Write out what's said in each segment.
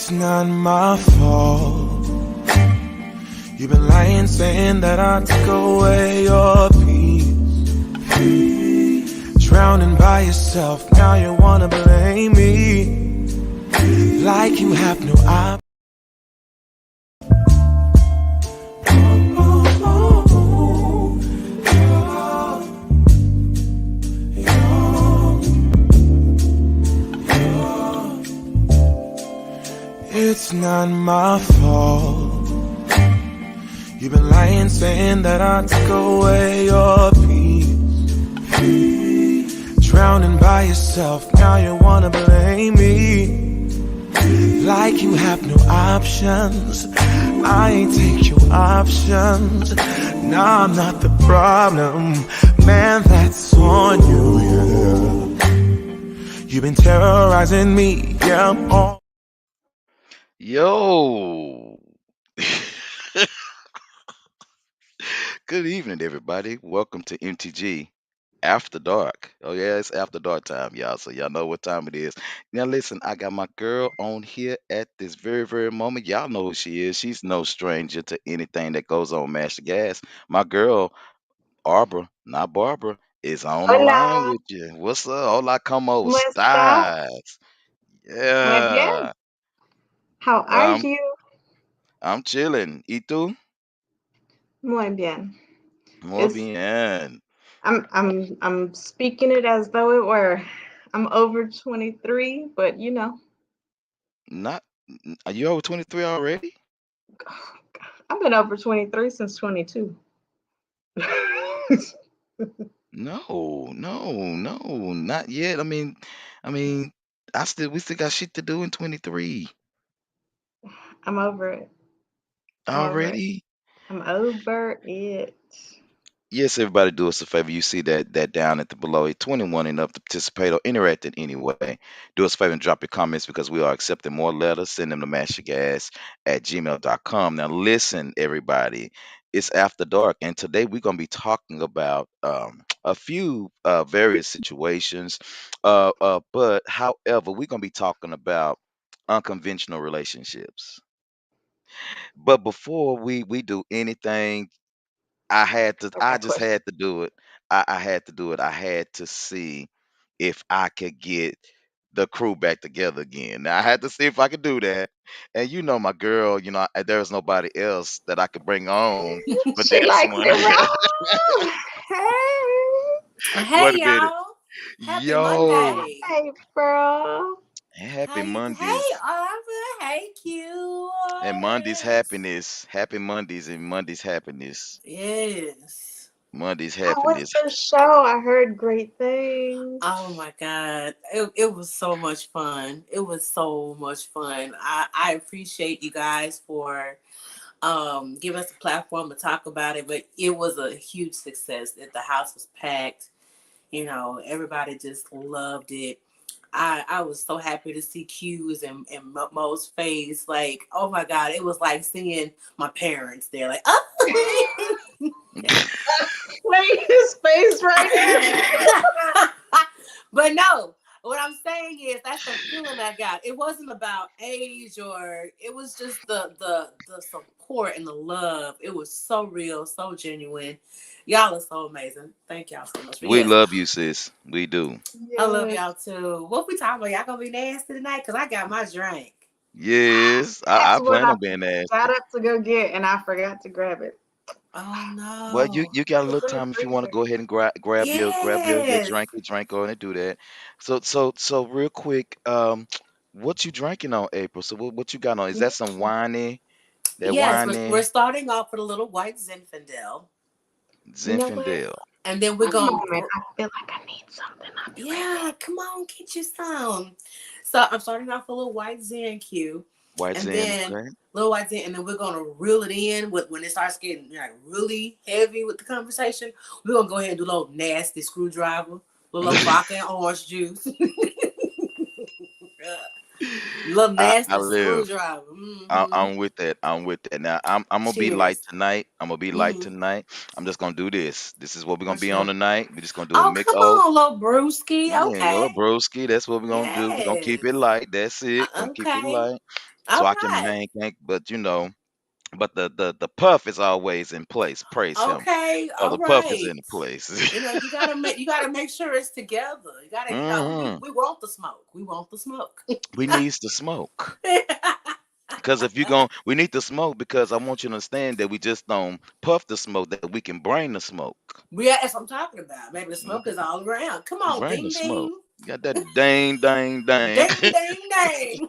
It's not my fault. You've been lying, saying that I took away your peace. Drowning by yourself, now you wanna blame me. Like you have no option. It's not my fault. You've been lying, saying that I took away your peace. Drowning by yourself, now you wanna blame me. Like you have no options. I ain't take your options. Now I'm not the problem. Man, that's on you, yeah. You've been terrorizing me, yeah, I'm on. Yo, good evening, everybody. Welcome to MTG After Dark. Oh, yeah, it's after dark time, y'all. So, y'all know what time it is. Now, listen, I got my girl on here at this very, very moment. Y'all know who she is. She's no stranger to anything that goes on Master Gas. My girl, Arbor, not Barbara, is on the line Hola, with you. What's up? Hola, como ¿cómo está? estás? Muy bien. Yeah, How are um, you? I'm chilling. ¿Y tú? Muy bien. Muy It's bien. I'm speaking it as though it were. I'm over 23, but Not Are you over 23 already? I've been over 23 since 22. No, no, no, not yet. I mean, we still got shit to do in 23 I'm over it. I'm over it. already. I'm over it. Yes, everybody, do us a favor. You see that down at the below. 21 enough to participate or interact in any way. Do us a favor and drop your comments because we are accepting more letters. Send them to mastergas@gmail.com. Now, listen, everybody. It's after dark, and today we're gonna be talking about a few various situations. But however, we're gonna be talking about unconventional relationships. But before we do anything, I I got just questions. had to do it. I had to do it. I had to see if I could get the crew back together again. Now I had to see if I could do that. And you know my girl, there's nobody else that I could bring on for She this likes one. it raw. Hey, What Hey a minute. y'all. Happy Yo, Monday. hey, bro. happy Hey Mondays. Arthur. Hey Q. And Monday's Yes. happiness. Happy Mondays and Monday's happiness. Yes. Monday's How was happiness. the show? I heard great things. Oh my God. It was so much fun. It was so much fun. I appreciate you guys for giving us a platform to talk about it. But it was a huge success. That the house was packed. Everybody just loved it. I was so happy to see Q's and Mo's face. Like, oh my God, it was like seeing my parents there. Like, oh. Wait, his face right But no, what I'm saying is that's the feeling I got. It wasn't about age or it was just the support and the love. It was so real, so genuine. Y'all are so amazing. Thank y'all so much. But We yes, love you, sis. We do. I love here. y'all too. What we talking about? Y'all gonna be nasty tonight? Cause I got my drink. Yes, That's I what plan I on being got nasty. up to go get, and I forgot to grab it. Oh Well, you no. you got a It's little in the time if you want to freezer. go ahead and grab your Yes. drink on and do that. So real quick, what you drinking on, April? So what you got on? Is that some winey? That Yes, we're winey starting off with a little white Zinfandel. You know what? Zinfandel? And then we're One going moment. I feel like I need something. I'll be right yeah, come on, get you some. So I'm starting off with a little white Zen Q. White And Zin, then okay. little white Zen, and then we're gonna reel it in with when it starts getting like really heavy with the conversation. We're gonna go ahead and do a little nasty screwdriver, a little vodka and orange juice. Little I nasty live. screwdriver. I'm with that. I'm with that. Now I'm gonna be light Cheers. tonight. I'm gonna be light Mm-hmm. tonight. I'm just gonna do this. This is what we're For gonna be on sure. tonight. We're just gonna do a Oh, mix. come on, little brewski. Yeah, little Okay. broski. That's what we're gonna do. We're gonna keep Yes. it light. That's it. Gonna keep it Okay. light. so All I can right. maintain. But but the puff is always in place. Praise him. Okay. Oh, All the puff is right. in place. You gotta make sure it's together. You gotta, we, Hmm. we want the smoke. We want the smoke. We needs to smoke. Because if you going we need to smoke because I want you to understand that we just don't puff the smoke, that we can bring the smoke. Yeah, that's what I'm talking about. Baby, the smoke is Mhm. all around. Come on, Bring the ding smoke. ding. Got that dang, dang, dang. Ding ding ding.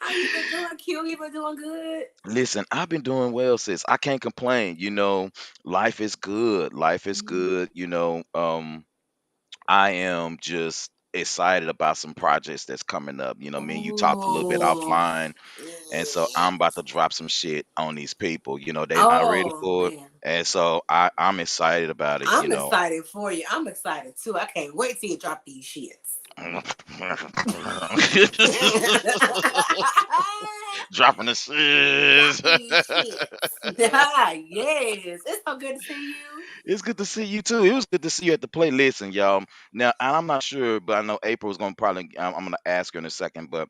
How you been doing, Q? You been doing good? Listen, I've been doing well, sis. I can't complain. Life is good. Life is good. I am just excited about some projects that's coming up. Me and you talked a little bit Ooh. offline, and so I'm about to drop some shit on these people. They not ready Oh for it, man. and so I'm excited about it. I'm excited for you. I'm excited too. I can't wait till you drop these shits. Dropping the Drop sis. these shits. Yes. It's so good to see you. It's good to see you too. It was good to see you at the play. Listen, y'all. Now, and I'm not sure, but I know April's gonna probably. I'm gonna ask her in a second, but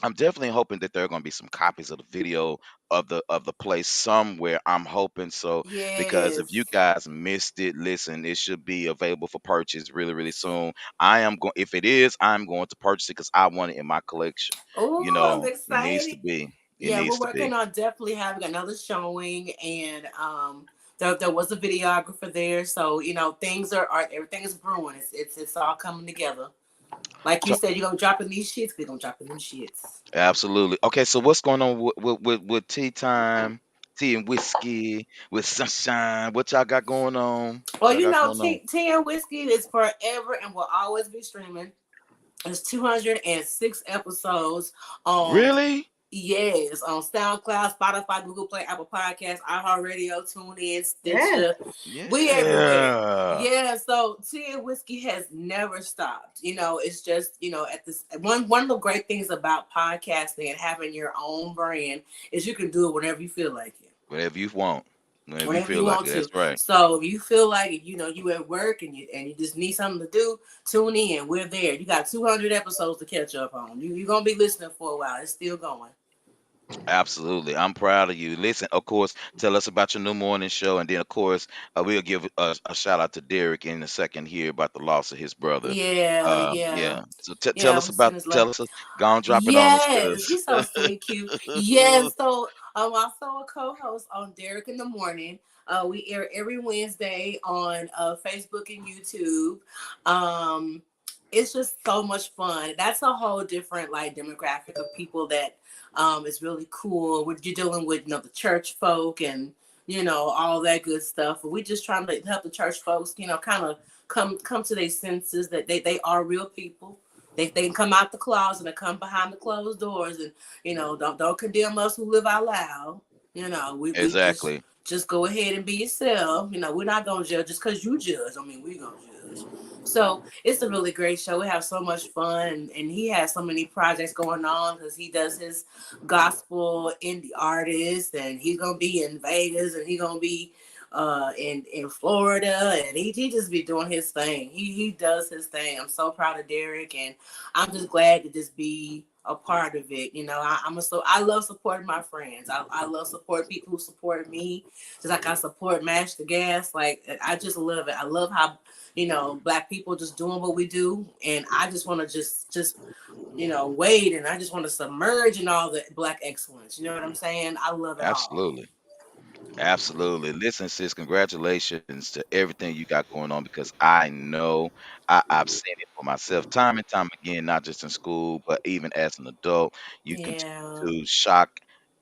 I'm definitely hoping that there are gonna be some copies of the video of the play somewhere. I'm hoping so because if you Yes. guys missed it, listen, it should be available for purchase really, really soon. I am going. If it is, I'm going to purchase it because I want it in my collection. Oh, I'm It needs to excited. be. It Yeah, we're needs to working be. on definitely having another showing, and there was a videographer there, so things are everything is brewing. It's all coming together. Like you So said, you're gonna drop in these shits. We're gonna drop in them shits. absolutely. Okay, so what's going on with tea time, tea and whiskey, with sunshine? What y'all got going on? What Well, y'all got going on? tea and whiskey is forever and will always be streaming. There's 206 episodes on. Really? Yes, on SoundCloud, Spotify, Google Play, Apple Podcasts, iHeartRadio, TuneIn, Yes. Stitcher. We everywhere. Yeah. Yeah, so tea and whiskey has never stopped. It's just at this one of the great things about podcasting and having your own brand is you can do it whenever you feel like it, Whatever you want. Whenever you whenever feel you like want it. to. That's right. So if you feel like you at work and you just need something to do, tune in. We're there. You got 200 episodes to catch up on. You're gonna be listening for a while. It's still going. Absolutely. I'm proud of you. Listen, of course, tell us about your new morning show. And then, of course, we'll give a shout out to Derek in a second here about the loss of his brother. Yeah, yeah. Yeah. So Yeah, we seen his life. tell us, go on, drop it on us, Yes, cuz. he's so sweet, cute. Yes, so I'm also a co-host on Derek in the Morning. We air every Wednesday on Facebook and YouTube. Um, it's just so much fun. That's a whole different like demographic of people that is really cool. You're dealing with the church folk and all that good stuff. We just trying to help the church folks, kind of come to their senses that they are real people. They can come out the closet and come behind the closed doors and don't condemn us who live out loud. We Exactly. just go ahead and be yourself. We're not gonna judge just because you judge. I mean, we're gonna judge. So it's a really great show. We have so much fun, and he has so many projects going on because he does his gospel indie artist, and he's gonna be in Vegas, and he's gonna be in Florida, and he just be doing his thing. He does his thing. I'm so proud of Derek, and I'm just glad to just be a part of it. I love supporting my friends. I love supporting people who support me. Just like I support Mash the Gas. Like I just love it. I love how Black people just doing what we do, and I just want to just wade, and I just want to submerge in all the Black excellence. You know what I'm saying? I love it all. Absolutely. Absolutely. Listen, sis, congratulations to everything you got going on because I know I've seen it for myself time and time again, not just in school, but even as an adult. You Yeah. continue to shock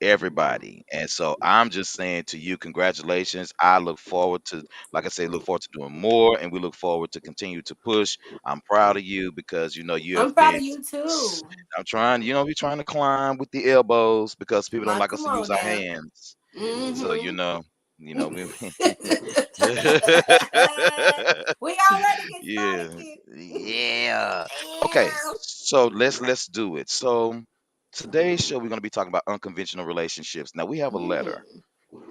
everybody. And so I'm just saying to you, congratulations. I look forward to, like I say, look forward to doing more and we look forward to continue to push. I'm proud of you because you I'm have proud been of you too. I'm trying, we're trying to climb with the elbows because people don't Like, like us come to use on our now. hands. So Mm-hmm. we We already get started, yeah, kid. yeah. Okay, Yeah. so let's do it. So today's show we're going to be talking about unconventional relationships. Now we have a letter.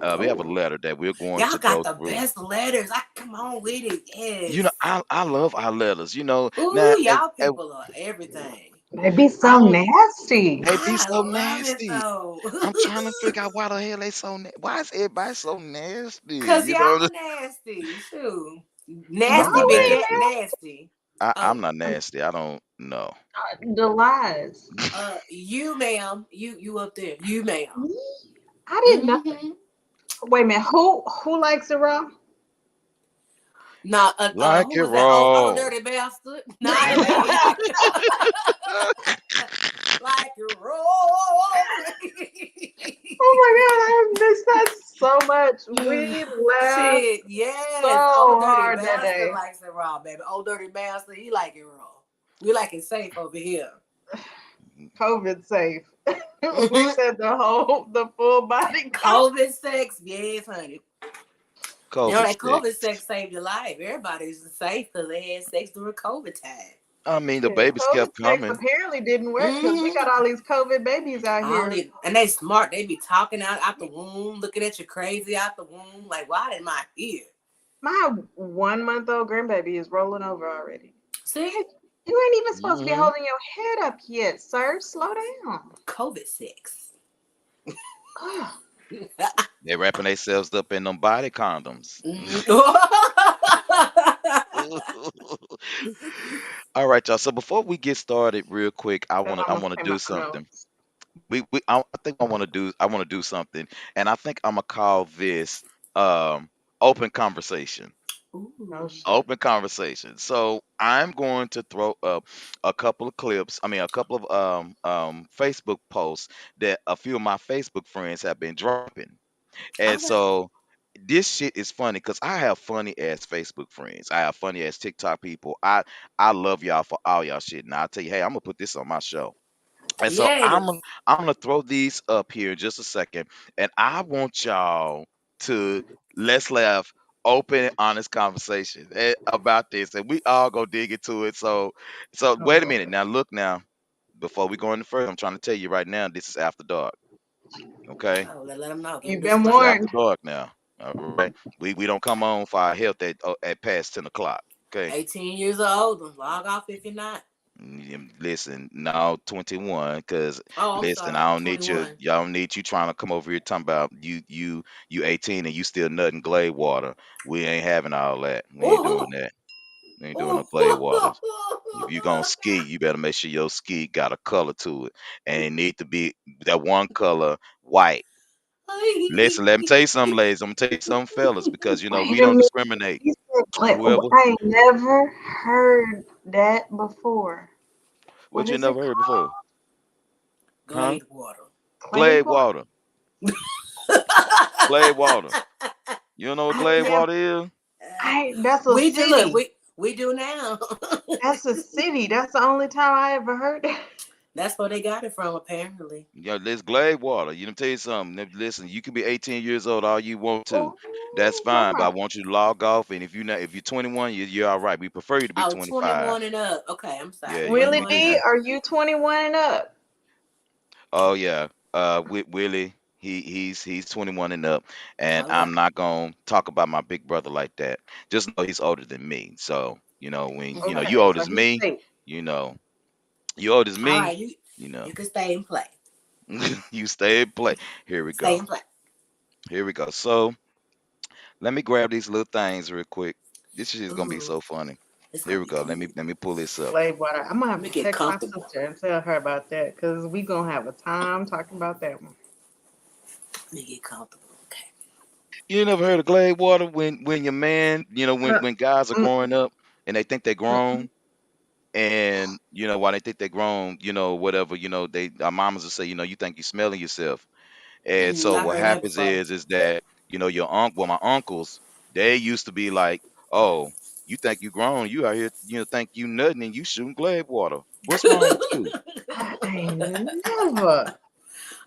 Mm. We have a Oh, letter that we're going y'all to got go the through. best letters. I come on with it. Yes. I love our letters. Now Ooh, y'all people are everything. They be I so don't. nasty. They be I so love it nasty. though. I'm trying to figure out why the hell they so. Why is everybody so nasty? Cause You know. y'all nasty. Shoot. Why I'm Nasty not are we beget nasty. nasty. I'm Oh, not nasty. I don't know. the lies? you ma'am. You up there. You ma'am. I didn't know. Mm-hmm. Wait a minute. Who likes it raw? Nah, Like who it was that? Oh, raw. dirty bastard. Not me. Like you roll. Oh my god, I missed that so much. We laughed Shit, yes. so Old dirty hard that bastard day. likes it raw, baby. Old dirty bastard, he like it raw. We like it safe over here. COVID safe. We Hmm. said the full body cover. COVID sex, yes, honey. You know COVID that sick. COVID sex saved your life. Everybody's safe because they had sex during COVID time. I mean, the Yeah, babies COVID kept sex coming. apparently didn't work because we Hmm. got all these COVID babies out All here. these, and they smart. They be talking out the womb, looking at you crazy out the womb. Like, why didn't my ear? My 1 month old grandbaby is rolling over already. See, Hey, you ain't even supposed to be Hmm holding your head up yet, sir. Slow down. COVID sex. Ugh. They wrapping themselves up in them body condoms. Mhm. All right, y'all. So before we get started, real quick, I Got wanna I almost wanna came do out my something. nose. I think I wanna do something, and I think I'm gonna call this um open conversation. Oh Ooh. shit. Open conversation. So I'm going to throw up a couple of clips. I mean, a couple of Facebook posts that a few of my Facebook friends have been dropping. And Okay. so this shit is funny because I have funny ass Facebook friends. I have funny ass TikTok people. I love y'all for all y'all shit. And I'll tell you, hey, I'm gonna put this on my show. And so Yes. I'm gonna throw these up here in just a second, and I want y'all to let's laugh, open and honest conversation about this, and we all go dig into it. So Oh wait a minute Lord. now. Look now, before we go any further, I'm trying to tell you right now, this is after dark. Okay, Oh, let them know. Give them You've a been this is disclaimer. after warned. dark now. All right, we don't come on for our health at past 10 o'clock. Okay. 18 years or older. Log off if you're not. Listen, no 21, cause Oh, I'm listen, sorry. I don't need you. 21. Y'all don't need you trying to come over here talking about you 18 and you still nutting Glade water. We ain't having all that. We ain't doing Ooh. that. We ain't doing Ooh. no Glade waters. If you gonna ski, you better make sure your ski got a color to it, and it need to be that one color white. Listen, let me tell you something, ladies. I'm gonna tell you something, fellas, because we Wait a don't minute. discriminate. You said Whoever, I ain't never heard that before. What what you is it never heard called? before, huh? Glade water. Glade Glade water? water. Glade water. You don't know what I've Glade never. water is? That's a We do look. city. We do now. That's a city. That's the only time I ever heard that. That's where they got it from, apparently. Yeah, this Glade water. You know, tell you something. Listen, you can be 18 years old all you want to. Oh That's fine, but I wow. want you to log off. And if you're 21, you're all right. We prefer you to be Oh, 25. 21 and up. Okay, I'm sorry. Yeah, Willie 21 and D, yeah. up. are you 21 and up? Oh yeah. With Willie, he's 21 and up, and Okay. I'm not gonna talk about my big brother like that. Just know he's older than me. So when Hmm. you Okay, old so as he's me, safe. you know you old as All me, right, you know you can stay and play. you stay and play. Here we Stay go. and play. Here we go. So let me grab these little things real quick. This shit is gonna be Ooh, so funny. it's Here gonna we be go. good. Let me pull this up. Glade water. I'm gonna Let have me to get text my comfortable. sister and tell her about that because we gonna have a time talking about that one. Let me get comfortable. Okay. You never heard of Glade water when your man, Uh, when guys are mm, growing up and they think they're mm, grown, and why they think they're grown, whatever, they our mamas will say, you think you're smelling yourself. And so I what heard that happens before. is that your my uncles, they used to be like, oh, you think you grown, you out here, think you nutting and you shooting Glade water. What's wrong with you? I ain't never.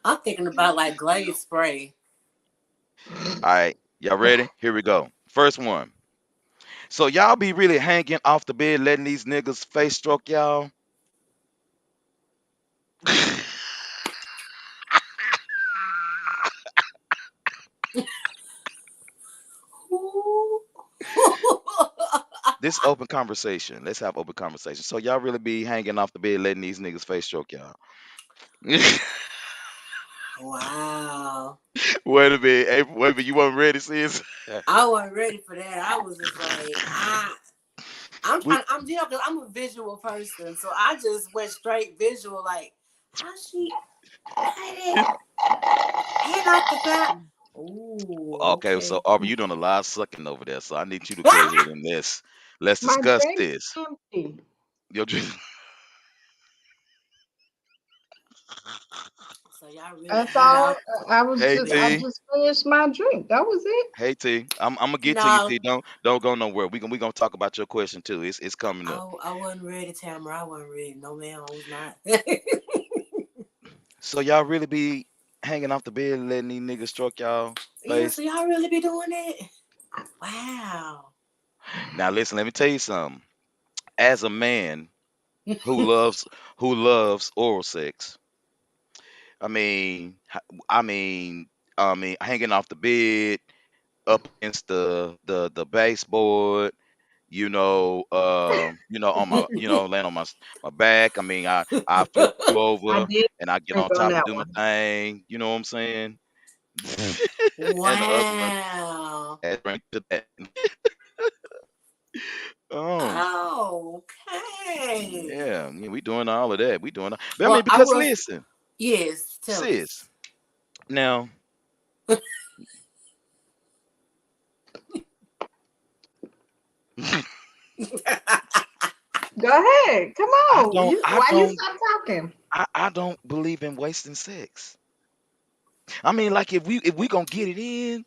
I'm thinking about like Glade spray. All right, y'all ready? Here we go. First one. So y'all be really hanging off the bed, letting these niggas face stroke y'all. Ooh. this open conversation. Let's have open conversation. So y'all really be hanging off the bed, letting these niggas face stroke y'all? Wow. Wait a minute, April, wait a minute. You wasn't ready, sis. I wasn't ready for that. I was just like, I'm we trying. I'm cause I'm a visual person, so I just went straight visual. Like, how she had it hand off the bat? Ooh, okay. So okay. Aubrey, you doing a lot of sucking over there. So I need you to go ahead and let's My discuss drink's this. empty. Your dream. So y'all really That's hand all. off? Hey I T. just finished my drink. That was it. Hey T. I'm gonna get to you, No, T. Don't go nowhere. We gonna talk about your question too. It's coming up. I wasn't ready, Tamara. I wasn't ready. No, ma'am, I was not. So y'all really be hanging off the bed and letting these niggas stroke y'all Yeah, so face? y'all really be doing it? Wow. Now listen, let me tell you something. As a man who loves oral sex, I mean, hanging off the bed, up against the baseboard, on my, laying on my back. I mean, I flip you I over did and I get drink on on top and that do my one. thing. You know what I'm saying? And the other one, Wow. add drink to that. Oh, Okay. yeah, we doing all of that. We doing, but I mean, Well, I because was, listen, yes, tell sis. us. Now, Go ahead. Come I on. don't, I Why you don't, stop talking? I don't believe in wasting sex. I mean, like if we gonna get it in,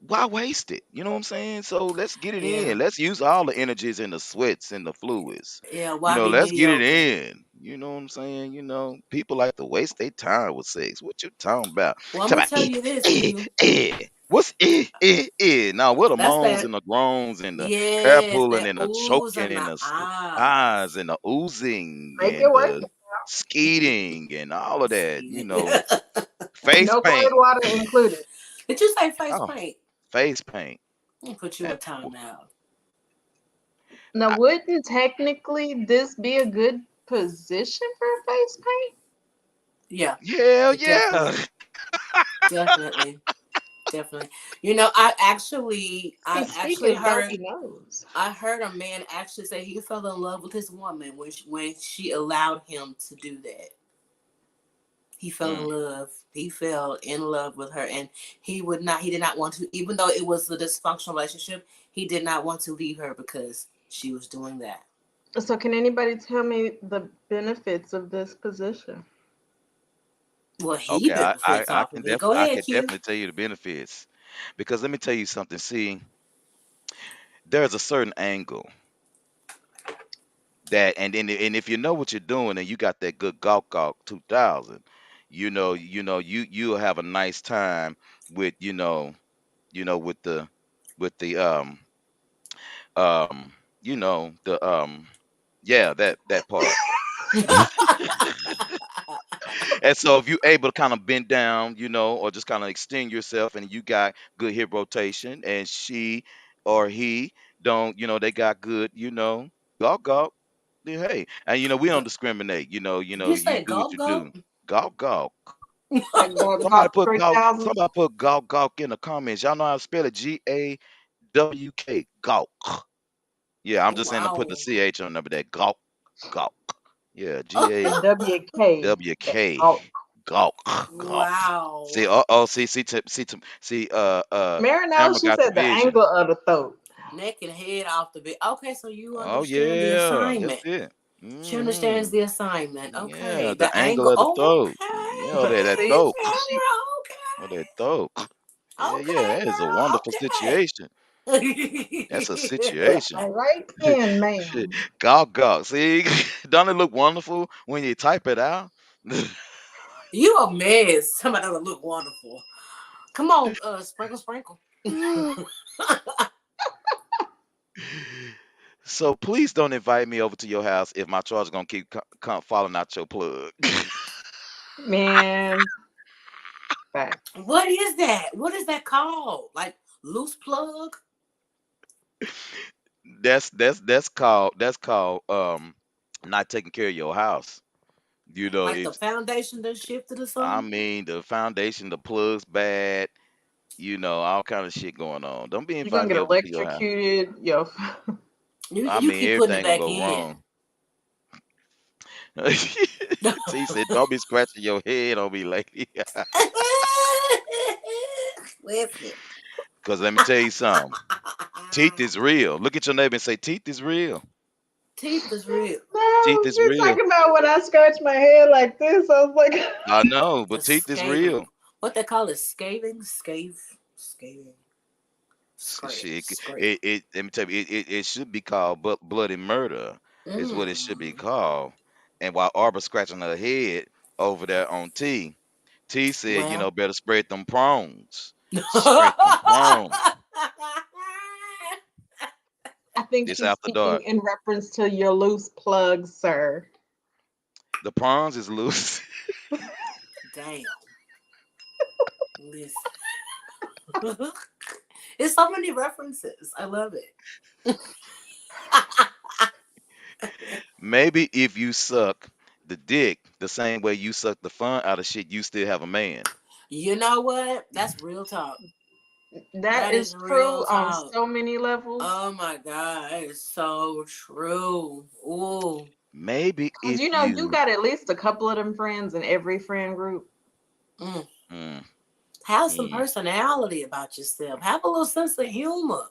why waste it? You know what I'm saying? So let's get it Yeah. in. Let's use all the energies and the sweats and the fluids. Yeah, why be Let's get it mediocre? in. You know what I'm saying? People like to waste their time with sex. What you talking about? Well, I'm Talk gonna about tell you this, Q. What's Now what the That's moans that. and the groans and the hair Yes, pulling that and the oohs choking and and the the eyes ahs. and the oozing Make it and work. the skeeting and all of that, Did face No paint. cold water included. you say face Oh, paint? face paint. I'm gonna put you Man, in timeout. Now, I, wouldn't technically this be a good position for a face paint? Yeah, hell it yeah. definitely, definitely, definitely. You know, See, I speaking actually of heard, dirty nose, I heard a man actually say he fell in love with his woman when she allowed him to do that. He fell in Mm, love. He fell in love with her, and he did not want to, even though it was a dysfunctional relationship. He did not want to leave her because she was doing that. so can anybody tell me the benefits of this position? Well, he okay, benefits I off can of it. Go I ahead, can Q. definitely tell you the benefits because let me tell you something. See, there's a certain angle and if you know what you're doing and you got that good gawk gawk 2000, you'll have a nice time with with the um the yeah, that part. And so if you're able to kind of bend down, or just kind of extend yourself and you got good hip rotation and she or he don't, they got good, gawk gawk, then hey. And we don't discriminate, Did you you say do what gulp you gulp? do. Gawk gawk. That Somebody got put gawk, 3,000. somebody put gawk gawk in the comments. Y'all know how to spell it. GAWK. Gawk. Yeah, I'm Oh just saying I'm putting wow. the CH on number that gawk gawk. Yeah, The G WK. That WK. gulp. Gawk, gawk. See, Wow. Mary knows Tamara she got the said the vision. angle of the throat. Neck and head off the bed. Okay, so you Oh understand the yeah, that's assignment. it. She understands the assignment. Yeah, Okay. the The angle angle. of the throat. Okay. But That see, throat. she Oh, that throat. Yeah, yeah, Okay, that is a girl. wonderful situation. That's a situation. all right then, Shit, ma'am. gawk gawk. See, don't it look wonderful when you type it out? You a mess. Somebody that look wonderful. Come on, sprinkle, sprinkle. So please don't invite me over to your house if my charger gonna keep falling out your plug. Man, facts. What is that? What is that called? Like loose plug? that's called not taking care of your house. You know, Like the if foundation done shifted or I something. mean the foundation, the plugs bad, all kind of shit going on. Don't be You're gonna inviting get me over to your house. electrocuted. Yo, I You mean keep putting everything it gonna back go in. wrong. T said, "Don't be scratching your head on me, lady." Listen. Cause let me tell you something. Teeth is real. Look at your neighbor and say, "Teeth is real. Teeth is real. Teeth no, is you're real." talking about when I scratch my head like this. I was like, I know, The but teeth is scathing. real. What they call it? Scathing? Scathing. Scrape. Shit, Scrape. it let me tell you, it should be called bloody murder. Is what it should be Mm. called. And while Arbor scratching her head over there on T, T said, Well. better spread them prongs. Spread them prongs. I think This she's after speaking dark. in reference to your loose plugs, sir. The prongs is loose. Damn. Listen. It's so many references. I love it. Maybe if you suck the dick the same way you suck the fun out of shit, you still have a man. You know what? That's real talk. That That is is real true on talk. so many levels. Oh my God. That is so true. Ooh. Maybe Cause if you you got at least a couple of them friends in every friend group. Mm. mm, Have some mm, personality about yourself. Have a little sense of humor.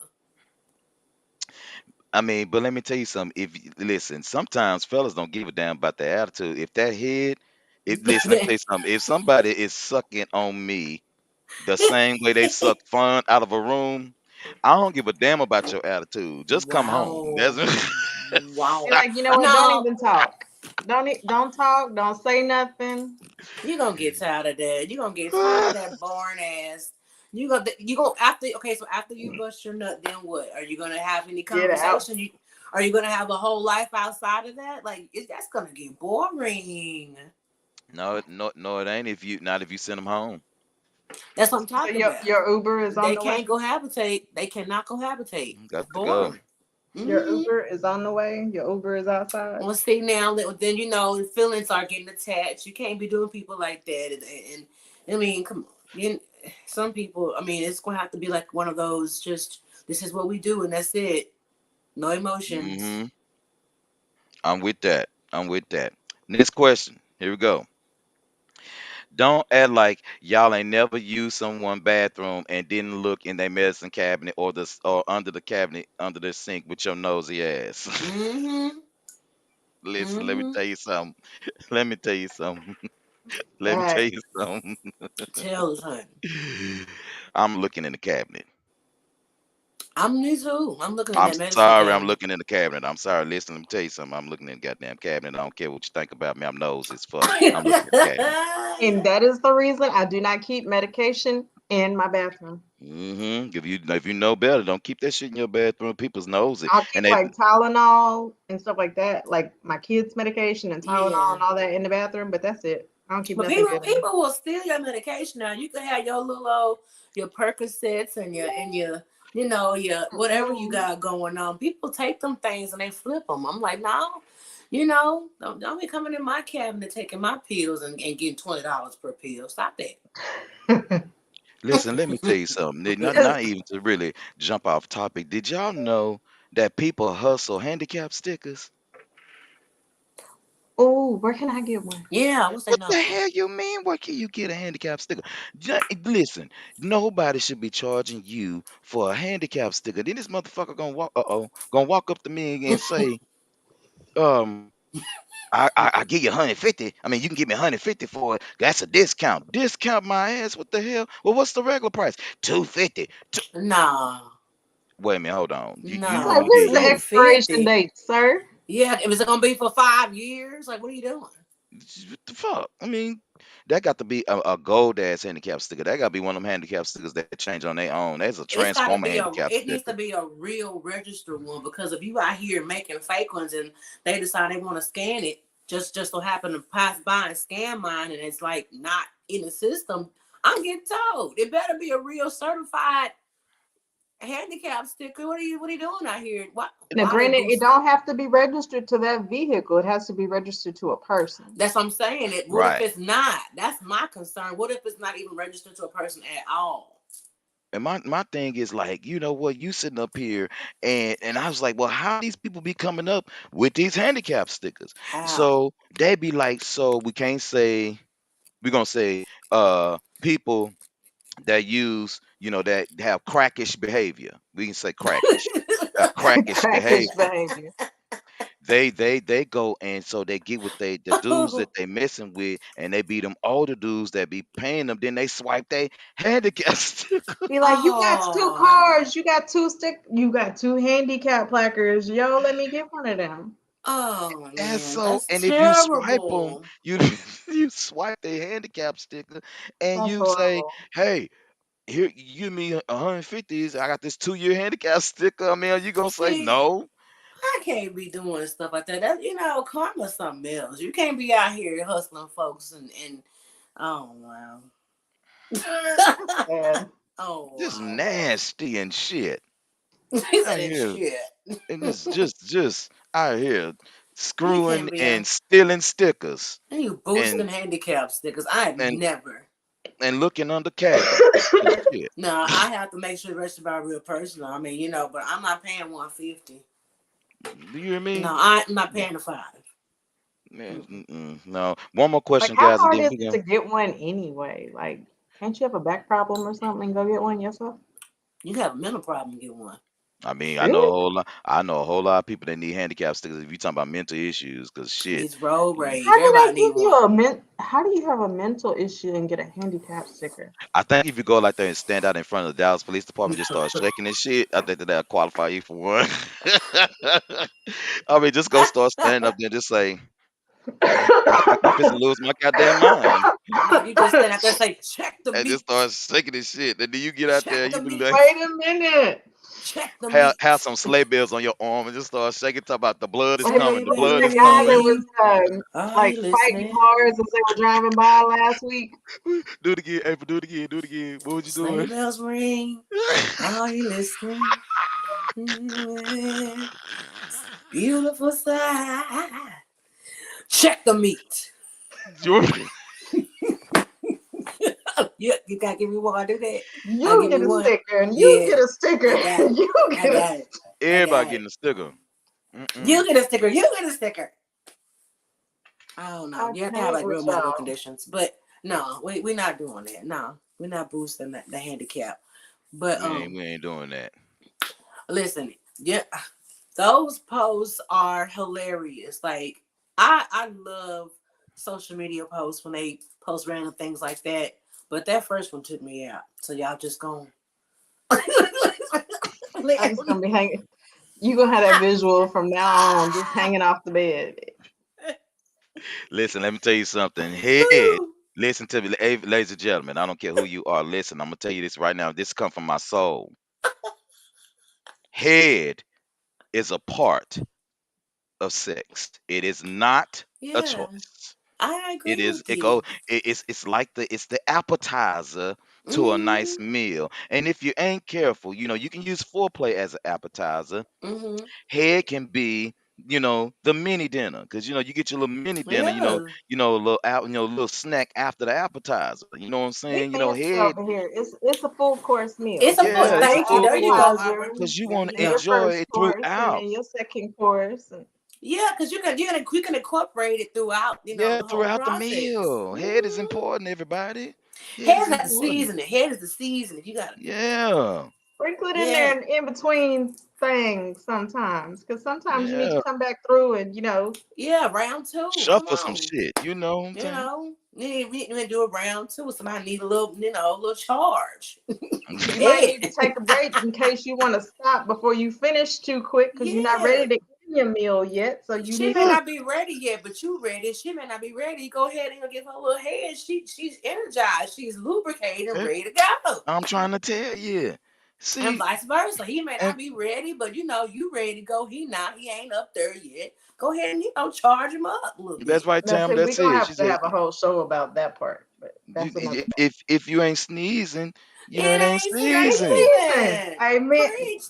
I mean, but let me tell you something. Listen, sometimes fellas don't give a damn about their attitude. If that head, listen, let me tell you something. If somebody is sucking on me the same way they suck fun out of a room, I don't give a damn about your attitude. Just come home. Wow. That's Be Wow. like, you know what? Don't No, even talk. Don't talk. Don't say nothing. you're gonna get tired of that. You're gonna get tired of that boring ass. You gonna after okay, so after you bust your nut, then what? Are you gonna have any Get out. conversation? Are you gonna have a whole life outside of that? Like that's gonna get boring. no, no, no. It ain't if you send them home. That's what I'm So talking about. your Uber is on They the way. can't cohabitate. They cannot cohabitate. It's Got to go. boring. Your Hmm. Uber is on the way. Your Uber is outside. Well, see now, then feelings are getting attached. You can't be doing people like that, and I mean, come on, some people. I mean, it's gonna have to be like one of those. Just this is what we do, and that's it. No emotions. Hmm. I'm with that. I'm with that. Next question. Here we go. Don't act like y'all ain't never used someone bathroom and didn't look in their medicine cabinet or under the cabinet under the sink with your nosy ass. Mm-hmm. Listen, let me Mm-hmm. tell you something. Let me tell you something. Let me tell Right. you something. Tell us, honey. I'm looking in the cabinet. I'm new too. I'm looking in I'm that medicine sorry, I'm cabinet. looking in the cabinet. I'm sorry. Listen, let me tell you something. I'm looking in the goddamn cabinet. I don't care what you think about me. I'm nosy as fuck. I'm looking in the cabinet. And that is the reason I do not keep medication in my bathroom. If you know better, don't keep that shit in your bathroom. People's nosy, I'll and keep they like Tylenol and stuff like that, like my kids' medication and Tylenol Yeah. and all that in the bathroom, but that's it. I don't keep But nothing people good in there. people will steal your medication now. You can have your little old your Percocets and your your whatever you Mm-mm. got going on. People take them things and they flip them. I'm like, no, don't be coming in my cabinet taking my pills and getting $20 per pill. Stop listen. Let me tell you something. Not even to really jump off topic. Did y'all know that people hustle handicap stickers? Oh, where can I get one? Yeah, what's that What the number? hell you mean? Where can you get a handicap sticker? Listen, nobody should be charging you for a handicap sticker. Then this motherfucker gonna walk up to me and say, um, I give you 150. I mean, you can give me 150 for it. That's a discount. Discount my ass. What the hell? Well, what's the regular price? 250. Nah, Wait a minute, hold on. Like, no, where's the You expiration 250. date, sir? Yeah, it was gonna be for 5 years. Like, what are you doing? what the fuck? I mean, that got to be a gold ass handicap sticker. That got to be one of them handicap stickers that change on their own. That's a It's got to transformer be handicap it needs to sticker. be a real registered one because if you out here making fake ones and they decide they want to scan it, just so happen to pass by and scan mine and it's like not in the system, I'm getting told it better be a real certified handicap sticker. What are you doing out here? Now, Why they granted, it boosting? don't have to be registered to that vehicle. It has to be registered to a person. That's what I'm saying. What if Right. it's not? That's my concern. What if it's not even registered to a person at all? And my thing is like, you know what, you sitting up here and I was like, well, how these people be coming up with these handicap stickers? How? So they be like, so we can't say we're gonna say people that use, that have crackish behavior. We can say crackish. Crackish Crackish behavior. behavior. They go and so they get with the dudes that they messing with, and they be them older dudes that be paying them. Then they swipe they handicap sticker. Be like, you got two Oh, cars, you got two handicap placards. Yo, let me get one of them. oh And man, so, that's and if you swipe them, terrible. you you swipe the handicap sticker, and That's you say, horrible. "Hey, here, you give me 150s. I got this 2-year handicap sticker." I mean, are you gonna say See, no? I can't be doing stuff like that. That karma's something else. You can't be out here hustling folks and oh wow. That's sad. Oh Just wow. nasty and shit. He said I that hear, shit. and it's just out here You screwing can't be and out. stealing stickers And you and boosting handicap stickers. I have and never. and looking under cabinets and shit. No, I have to make sure the registered by a real person. I mean, but I'm not paying 150. Do you hear No, me? I'm not paying the 5. Man, Mm-mm. no. One more Like, question, how guys, and hard then is we it go. to get one anyway? Like, can't you have a back problem or something and go get one yourself? You have a mental problem, get one. I mean, I know a Really? whole lot. I know a whole lot of people that need handicap stickers. If you talking about mental issues, because shit, It's road rage. How do Everybody they need give you one. how do you have a mental issue and get a handicap sticker? I think if you go like that and stand out in front of the Dallas Police Department, just start shaking this shit, I think that'll qualify you for one. I mean, just go start standing up there and just say, I think I'm fixing to lose my goddamn mind. No, you just stand out there and say, check the And just meat. start shaking this shit. And then you get out there, Check you the be meat. like, Wait a minute. Check the have meat. some sleigh bells on your arm and just start shaking, talk about the blood is Like, coming, Sleigh the what's bells blood the is guy that coming. was ring. Are like you fighting listening? cars as they were driving by last week? Do it again, April, do it again, do it again. What was you Sleigh doing? bells ring. Are you listening? Beautiful sight. Check the meat. Jordan. Yeah, you gotta give me one. I do that. I You give get me a one. sticker, and you Yeah, get a sticker. I got it. You I get a got it. I Everybody got it. getting a sticker. Mm-mm. You get a sticker. You get a sticker. I don't know. I You have to have can't like with real medical y'all. conditions, but no, we not doing that. No, we're not boosting the handicap. But We ain't doing that. listen, yeah, those posts are hilarious. Like I love social media posts when they post random things like that. But that first one took me out. So y'all just gone. I'm just gonna be hanging. You gonna have that visual from now on, just hanging off the bed. Listen, let me tell you something. Head, listen to me, ladies and gentlemen. I don't care who you are. Listen, I'm gonna tell you this right now. This come from my soul. Head is a part of sex. It is not a Yeah, choice. I It agree is. with It go. you. It's like the appetizer to a nice Mm-hmm. meal. And if you ain't careful, you can use foreplay as an appetizer. Mm-hmm. Head can be, the mini dinner, because you get your little mini dinner, Yeah. a little little snack after the appetizer. You know what I'm We saying? fancy Head, over here. It's a full course meal. It's a You full. yeah, know, it's a Thank you. full There you go, course, appetizer, Aubrey. because you There want you to go. your enjoy first it course, and throughout. then your second course. And Yeah, because you can incorporate it throughout, Yeah, the whole throughout the process. meal. Head is Mm-hmm. important, everybody. Head is Head's got the important. seasoning. Head is the season. If you got it. Yeah, sprinkle it in Yeah. there and in between things sometimes, because sometimes you need to yeah. come back through and Yeah, round two. Come Shuffle some on. shit. You know what I'm saying? We do a round two. Somebody need a little, a little charge. you might Head. need to take a break in case you want to stop before you finish too quick because you're not Yeah. ready to end your meal yet. So you She need may to not be ready yet, but you ready. She may not be ready. Go ahead and give her a little head. She's energized. She's lubricated and Eh, ready to go. I'm trying to tell you. And See, vice versa. He may and not be ready, but you ready to go. He not. He ain't up there yet. Go ahead and charge him up a little that's bit. right, Now, Tam. see, we're That's gonna it. have She to said, have a whole show about that part, but You, that's another if you ain't sneezing, It ain't It ain't season. Season. season. I mean, Preach,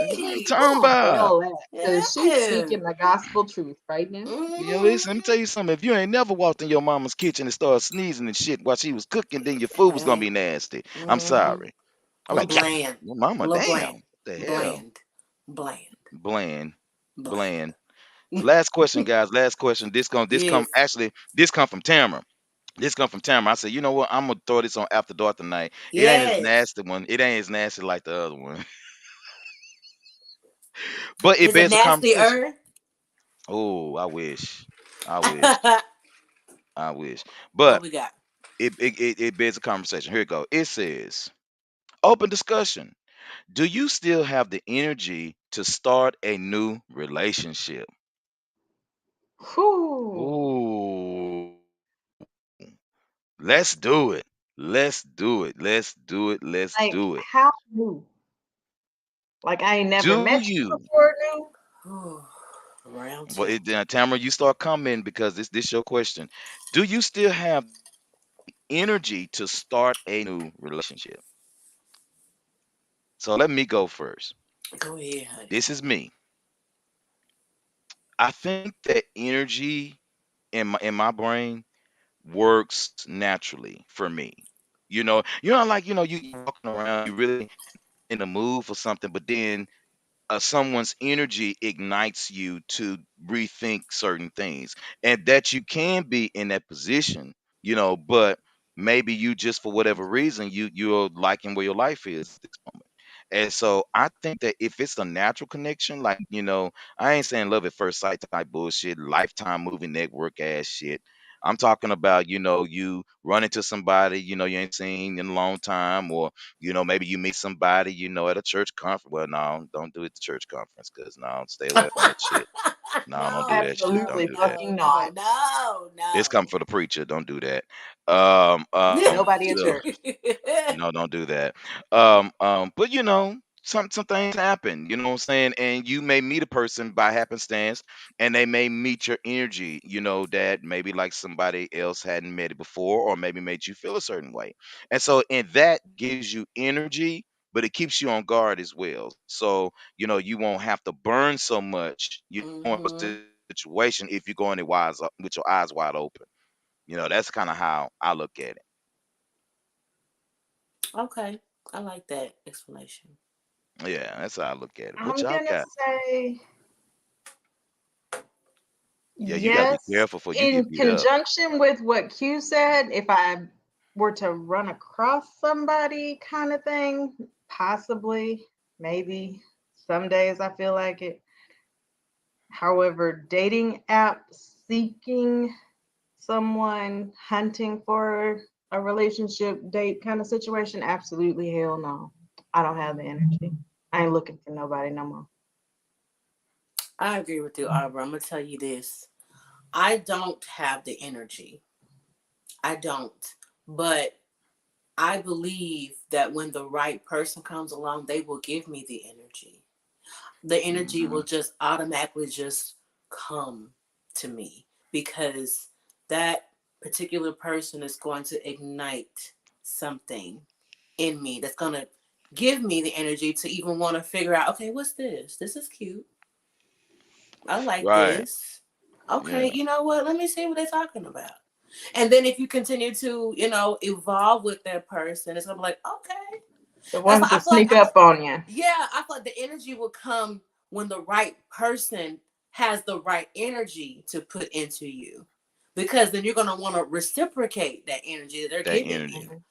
That's what I'm Tamara, talking oh, about. feel that. Because she's preach. speaking the gospel truth right now. You listen, let me Mm-hmm. tell you something. If you ain't never walked in your mama's kitchen and started sneezing and shit while she was cooking, then your food was gonna be nasty. I'm Mm-hmm. sorry. I'm A little like, "God, bland. your A mama, little damn. bland. What the hell? Bland. Bland. Bland. Bland. Bland. Last question, guys. Last question. Yes. This come from Tamara. This come from Tamara. I said, you know what? I'm gonna throw this on After Dark tonight. It ain't as Yes. nasty one. It ain't as nasty like the other one. But it Is it bears a conversation. nastier? Oh, I wish. I wish. I wish. What But we got? it bears a conversation. Here it go. It says, open discussion. Do you still have the energy to start a new relationship? Whew. Ooh. Let's do it. Let's do it. Let's do it. Let's Like, do it. how new? Like, I ain't never Do met you you? before new? Round Well, two. Tamara, you start commenting because this your question. Do you still have the energy to start a new relationship? So let me go first. Go ahead, honey. This is me. I think that energy in my brain works naturally for me. Like you walking around, you really in the mood for something, but then someone's energy ignites you to rethink certain things, and that you can be in that position, but maybe you just for whatever reason you're liking where your life is at this moment. And so I think that if it's a natural connection, like, I ain't saying love at first sight type bullshit, lifetime movie network ass shit. I'm talking about, you run into somebody, you ain't seen in a long time, or, maybe you meet somebody, at a church conference. Well, no, don't do it at the church conference, because no, stay away from that shit. No, don't do No, that shit. Don't Absolutely do that. fucking no, no, not. no, It's coming no. for the preacher. Don't do that. Um, um, Nobody at so church. no, don't do that. But some things happen, you know what I'm saying? And you may meet a person by happenstance, and they may meet your energy, that maybe like somebody else hadn't met it before, or maybe made you feel a certain way. And so and that gives you energy, but it keeps you on guard as well. So, you won't have to burn so much, in a Hmm. situation if you're going it with your eyes wide open. That's kind of how I look at it. Okay, I like that explanation. Yeah, that's how I look at it. What I'm y'all gonna got? say Yeah, you gotta be yes, careful before you get in beat up. conjunction with what Q said. If I were to run across somebody, kind of thing, possibly, maybe. Some days I feel like it. However, dating app seeking someone, hunting for a relationship, date kind of situation, absolutely hell no. I don't have the energy. I ain't looking for nobody no more. I agree with you, Arbor. I'm gonna tell you this. I don't have the energy. I don't. But I believe that when the right person comes along, they will give me the energy. The energy Hmm. will just automatically just come to me because that particular person is going to ignite something in me that's going to give me the energy to even want to figure out, okay, what's this? This is cute. I like Right. this. Yeah. Okay, you know what? Let me see what they're talking about. And then if you continue to, evolve with that person, it's gonna be like, okay. The That's why ones that sneak up on you. yeah, I feel like the energy will come when the right person has the right energy to put into you. Because then you're gonna want to reciprocate that energy that they're That giving you. energy.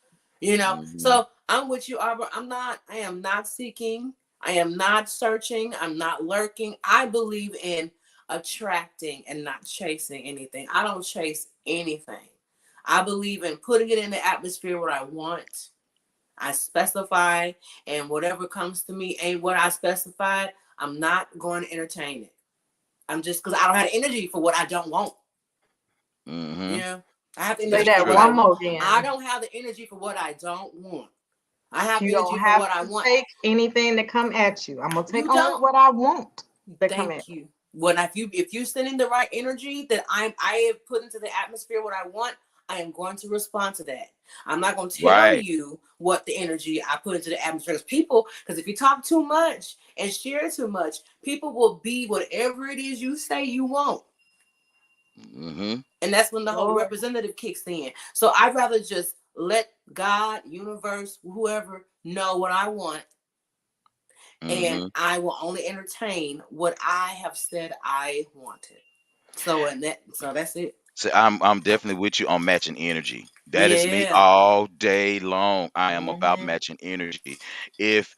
Hmm. So I'm with you, Arbor. I am not seeking, I am not searching, I'm not lurking. I believe in attracting and not chasing anything. I don't chase anything. I believe in putting it in the atmosphere what I want. I specify, and whatever comes to me ain't what I specified. I'm not going to entertain it. I'm just because I don't have energy for what I don't want. Hmm. Yeah, I have Say That's energy for that what true. I one want. more I again. don't have the energy for what I don't want. I have You don't energy for have what I to want. take anything that come at you. I'm gonna take You only don't. what I want to come Thank at me. you. When if you send in the right energy that I have put into the atmosphere what I want, I am going to respond to that. I'm not going to tell Right. you what the energy I put into the atmosphere. Because if you talk too much and share too much, people will be whatever it is you say you want. Mm-hmm. And that's when the whole Lord, representative kicks in. So I'd rather just let God, universe, whoever know what I want, and Mm-hmm. I will only entertain what I have said I wanted. So that's it. So I'm definitely with you on matching energy. That is me Yeah. all day long. I am about Hmm. matching energy. If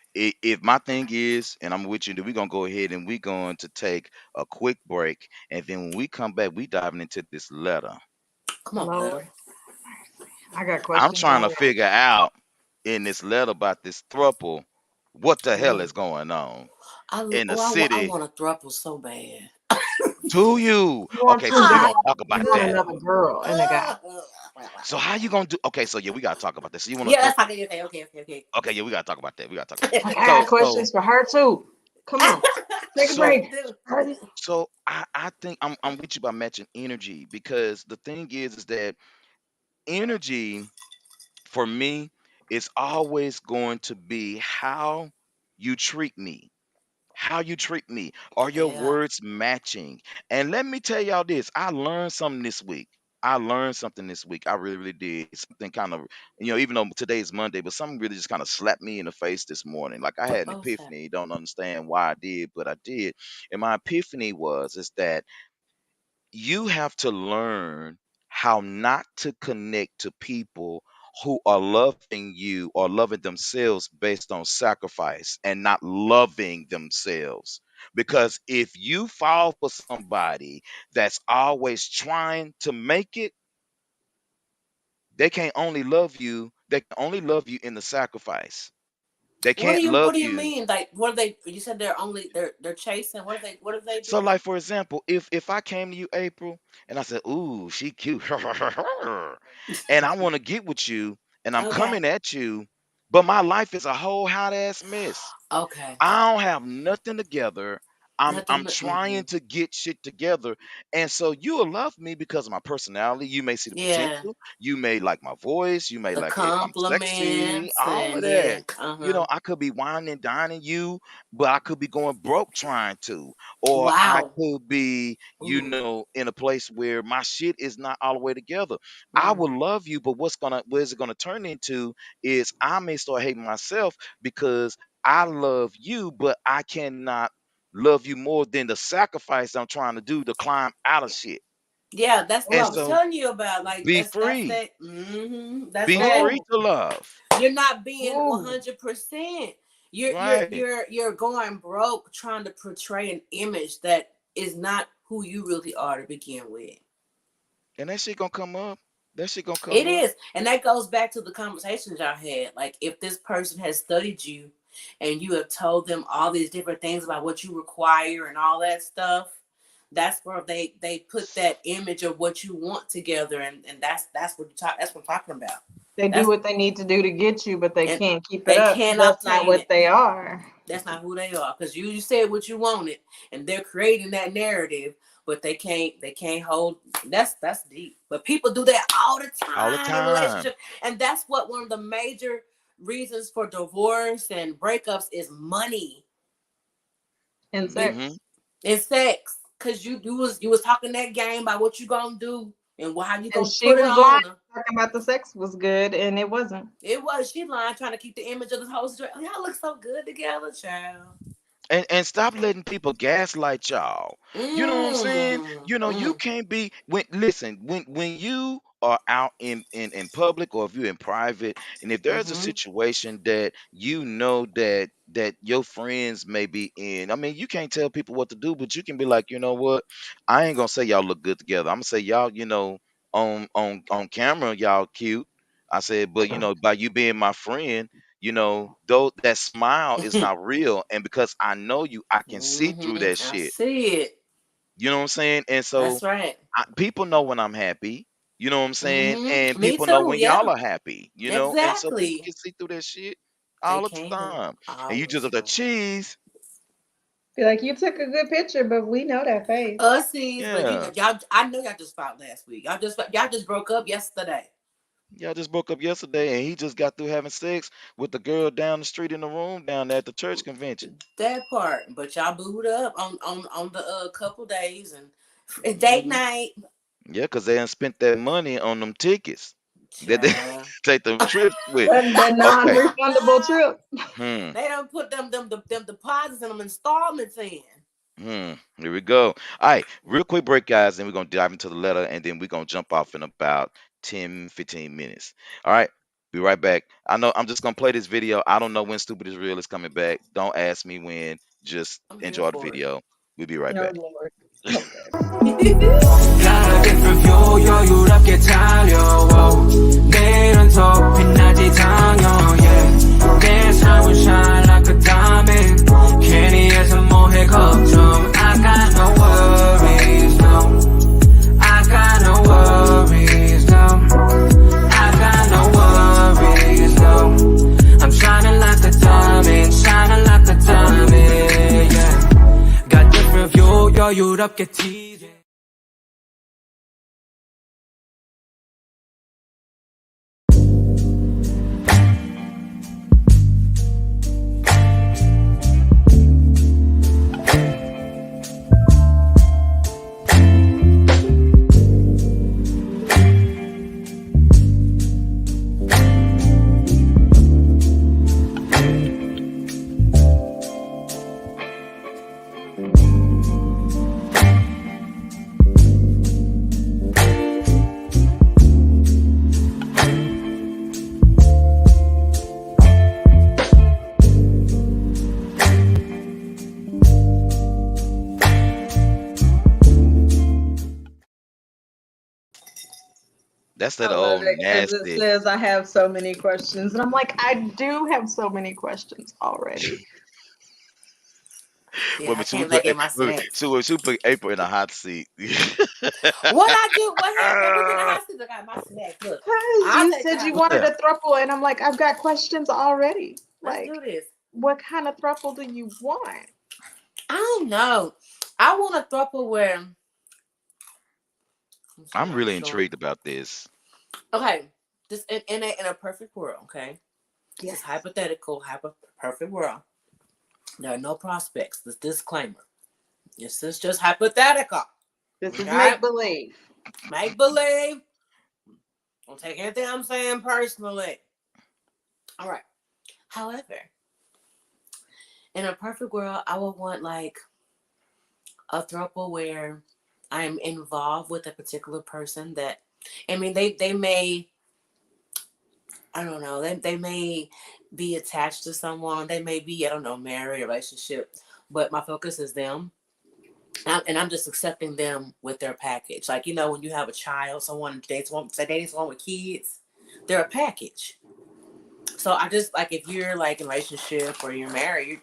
my thing is, and I'm with you, then we're gonna go ahead and we're going to take a quick break, and then when we come back, we diving into this letter. Come on, Lord, letter. I got I'm questions trying to already. figure out in this letter about this thruple, what the hell Ooh. is going on I in the oh I city want a throuple so bad. to you. You want Okay, so two we're guys? gonna I talk You about want that. do. another girl and a guy? So how you gonna do? Okay, so yeah, we gotta talk about this. So you want to Yeah, throw? that's okay. Okay. Okay, yeah, we gotta talk about that. We gotta talk about that. I So got so questions for her too. Come on, take a so break. Let's do. Hurry. I think I'm with you by matching energy, because the thing is that energy for me is always going to be how you treat me. How you treat me. Are your Yeah. words matching? And let me tell y'all this, I learned something this week. I learned something this week. I really, really did. Something kind of, even though today's Monday, but something really just kind of slapped me in the face this morning. Like I had an Oh, snap. epiphany. Don't understand why I did, but I did. And my epiphany is that you have to learn how not to connect to people who are loving you or loving themselves based on sacrifice and not loving themselves. Because if you fall for somebody that's always trying to make it, they can only love you in the sacrifice. They can't What love do you you. mean? Like what are they you said they're chasing. What do they So, do? like for example, if I came to you, April, and I said, "Ooh, she cute," and I want to get with you, and I'm Okay. coming at you, but my life is a whole hot ass mess. Okay. I don't have nothing together. I'm Nothing. trying to get shit together. And so you'll love me because of my personality. You may see the Yeah. potential. You may like my voice. You may The like it. I'm sexy. compliments All of and yeah. that. Uh-huh. I could be whining and dining you, but I could be going broke trying to. Or I Wow. could be, Ooh. in a place where my shit is not all the way together. I Mm. will love you, but what is it gonna turn into is I may start hating myself because I love you, but I cannot love you more than the sacrifice I'm trying to do to climb out of shit. Yeah, that's what And I was so telling you about. Like be that's free. that. Mm-hmm. That's Be that. free Ooh, to love. You're not being ooh. 100%. Right. You're going broke trying to portray an image that is not who you really are to begin with. And that shit gonna come up. That shit gonna It come up. is. And that goes back to the conversations y'all had. Like if this person has studied you and you have told them all these different things about what you require and all that stuff, that's where they put that image of what you want together, and that's what you talk that's what I'm talking about. They do That's what they need to do to get you, but they and can't keep it they up. can't That's not obtain what it. they are. That's not who they are. Because you said what you wanted and they're creating that narrative, but they can't hold that's deep. But people do that all the All the time in time. relationships. And that's what one of the major reasons for divorce and breakups is money And sex. Hmm. and sex. Cause you was talking that game about what you gonna do and how you And gonna she put it was lying, on her. talking about the sex was good, and it wasn't. It was she lying, trying to keep the image of this whole situation. Oh, y'all look so good together, child. And stop letting people gaslight y'all. You know what I'm saying? Mm, You mm, can't be when you are out in public, or if you're in private, and if there's a mm-hmm. situation that that your friends may be in. I mean, you can't tell people what to do, but you can be like, you know what? I ain't gonna say y'all look good together. I'm gonna say y'all, on camera, y'all cute. I said, but by you being my friend, though that smile is not real, and because I know you, I can see through Mm-hmm. that I shit. see it. You know what I'm saying? And so That's right. people know when I'm happy. You know what I'm saying? And Mm-hmm. Me people know too. when y'all Yeah. are happy. And so people Exactly. can see through that shit They all the can time. And all you the just have to time. cheese. Be like, you took a good picture, but we know that face. Ussies, but Yeah. y'all. I know y'all just fought last week. Y'all just broke up yesterday. Y'all just broke up yesterday, and he just got through having sex with the girl down the street in the room down there at the church convention. That part, but y'all booed up on the couple days and it's date Hmm. night. Yeah, because they done spent that money on them tickets that they Child. take them trips with. The Okay. non-refundable trip. Hmm. They don't put them deposits and them installments in. Here we go. All right, real quick break, guys, and we're gonna dive into the letter, and then we're gonna jump off in about 10, 15 minutes. All right, be right back. I know I'm just gonna play this video. I don't know when Stupid is Real is coming back. Don't ask me when. Just I'm here enjoy the for video. We'll be right No, back. Lord. Okay. it. got a different view 여유롭게 달려워 내일은 더 빛나지 당연 yeah 내 삶은 shine like a diamond 괜히 해서 뭐해 걱정 I got no worries no I got no worries no I got no worries no I'm shining like a diamond yeah got different view 여유롭게 teasing That's I that love old it because it nasty. says I have so many questions. And I'm like, I do have so many questions already. Yeah, Women, I should we came back put in my snacks. should we put April in a hot seat? What I do? What happened? Put me in the hospital. I got my snacks. Look, Because I'll you take the said you hot What's wanted that? a throuple, and I'm like, I've got questions already. Let's Like, do this. what kind of throuple do you want? I don't know. I want a throuple where. Let's see, I'm I'm really showing. intrigued about this. Okay, just in a perfect world. Okay, Yes. just hypothetical, perfect world. There are no prospects. This disclaimer. This is just hypothetical. This is Okay, make believe. make believe. Don't take anything I'm saying personally. All right. However, in a perfect world, I would want like a throuple where I'm involved with a particular person that, I mean, they may, I don't know, they may be attached to someone. They may be, I don't know, married, relationship, but my focus is them. And I'm just accepting them with their package. Like, when you have a child, someone dates someone with kids, they're a package. So I just like if you're like in a relationship or you're married,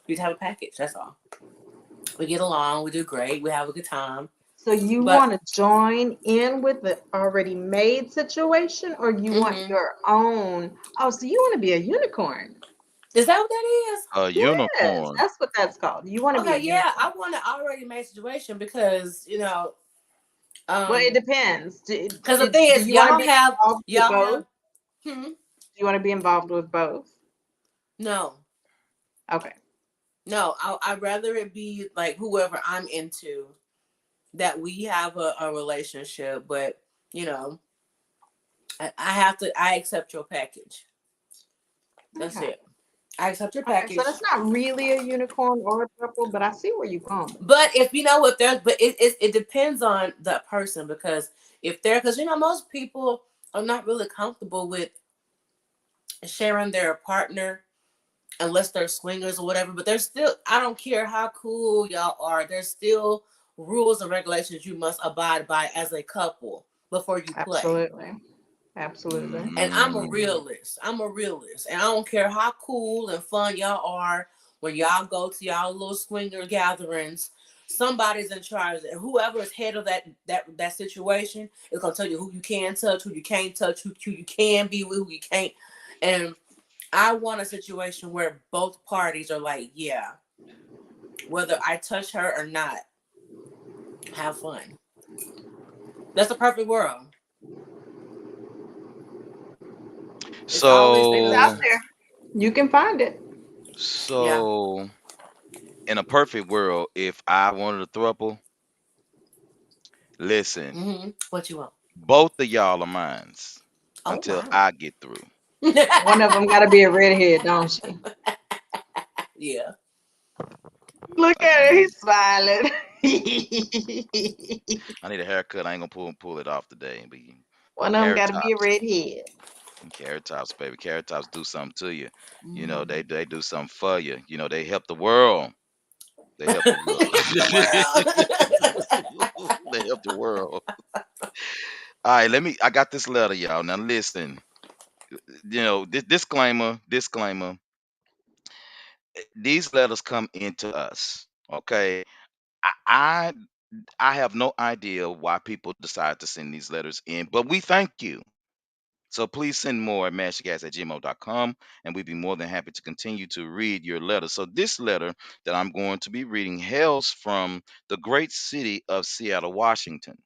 you have a package. That's all. We get along, we do great, we have a good time. So you But want to join in with the already made situation, or you want mm-hmm. your own? Oh, so you want to be a unicorn? Is that what that is? A Yes, unicorn. that's what that's called. You want to be a Okay, yeah, unicorn. I want an already made situation because Well, it um, depends. because the thing Do is, you want to be involved with y'all both? have, hmm, Do you want to be involved with both? no, Okay. no, I'd rather it be like whoever I'm into that we have a relationship, but you know, I accept your package. That's Okay. it. I accept your Okay. So package. that's not really a unicorn or a purple, but I see where you're going with But if you know what there's, but it depends on the person because if they're, because most people are not really comfortable with sharing their partner unless they're swingers or whatever. But there's still, I don't care how cool y'all are, there's still rules and regulations you must abide by as a couple before you it. play. Absolutely. Absolutely. And I'm a Mm. realist. I'm a realist. And I don't care how cool and fun y'all are when y'all go to y'all little swinger gatherings. Somebody's in charge. And whoever is head of that situation is gonna tell you who you can touch, who you can't touch, who you can be with, who you can't. And I want a situation where both parties are like, yeah, whether I touch her or not. Have fun. That's the perfect world. It's always It's So, out emotions. there. You can find it. Yeah. so in a perfect world, if I wanted a throuple, listen, What you want? both of y'all are mines Oh until wow. I get through. One of them got to be a redhead, don't she? Yeah. Look I at her. need, He's smiling. I need a haircut. I ain't gonna pull it off today. But One of them carrot got to be a tops, redhead. carrot tops, baby. Carrot tops do something to you. You know, Mm. they do something for you. You know, they help the world. They help the world. Help the world. They help the world. All right, let me. I got this letter, y'all. Now listen. You know, disclaimer. These letters come into us. Okay, I, I I have no idea why people decide to send these letters in, but we thank you. So please send more at mastergas@gmail.com, and we'd be more than happy to continue to read your letters. So this letter that I'm going to be reading hails from the great city of Seattle, Washington.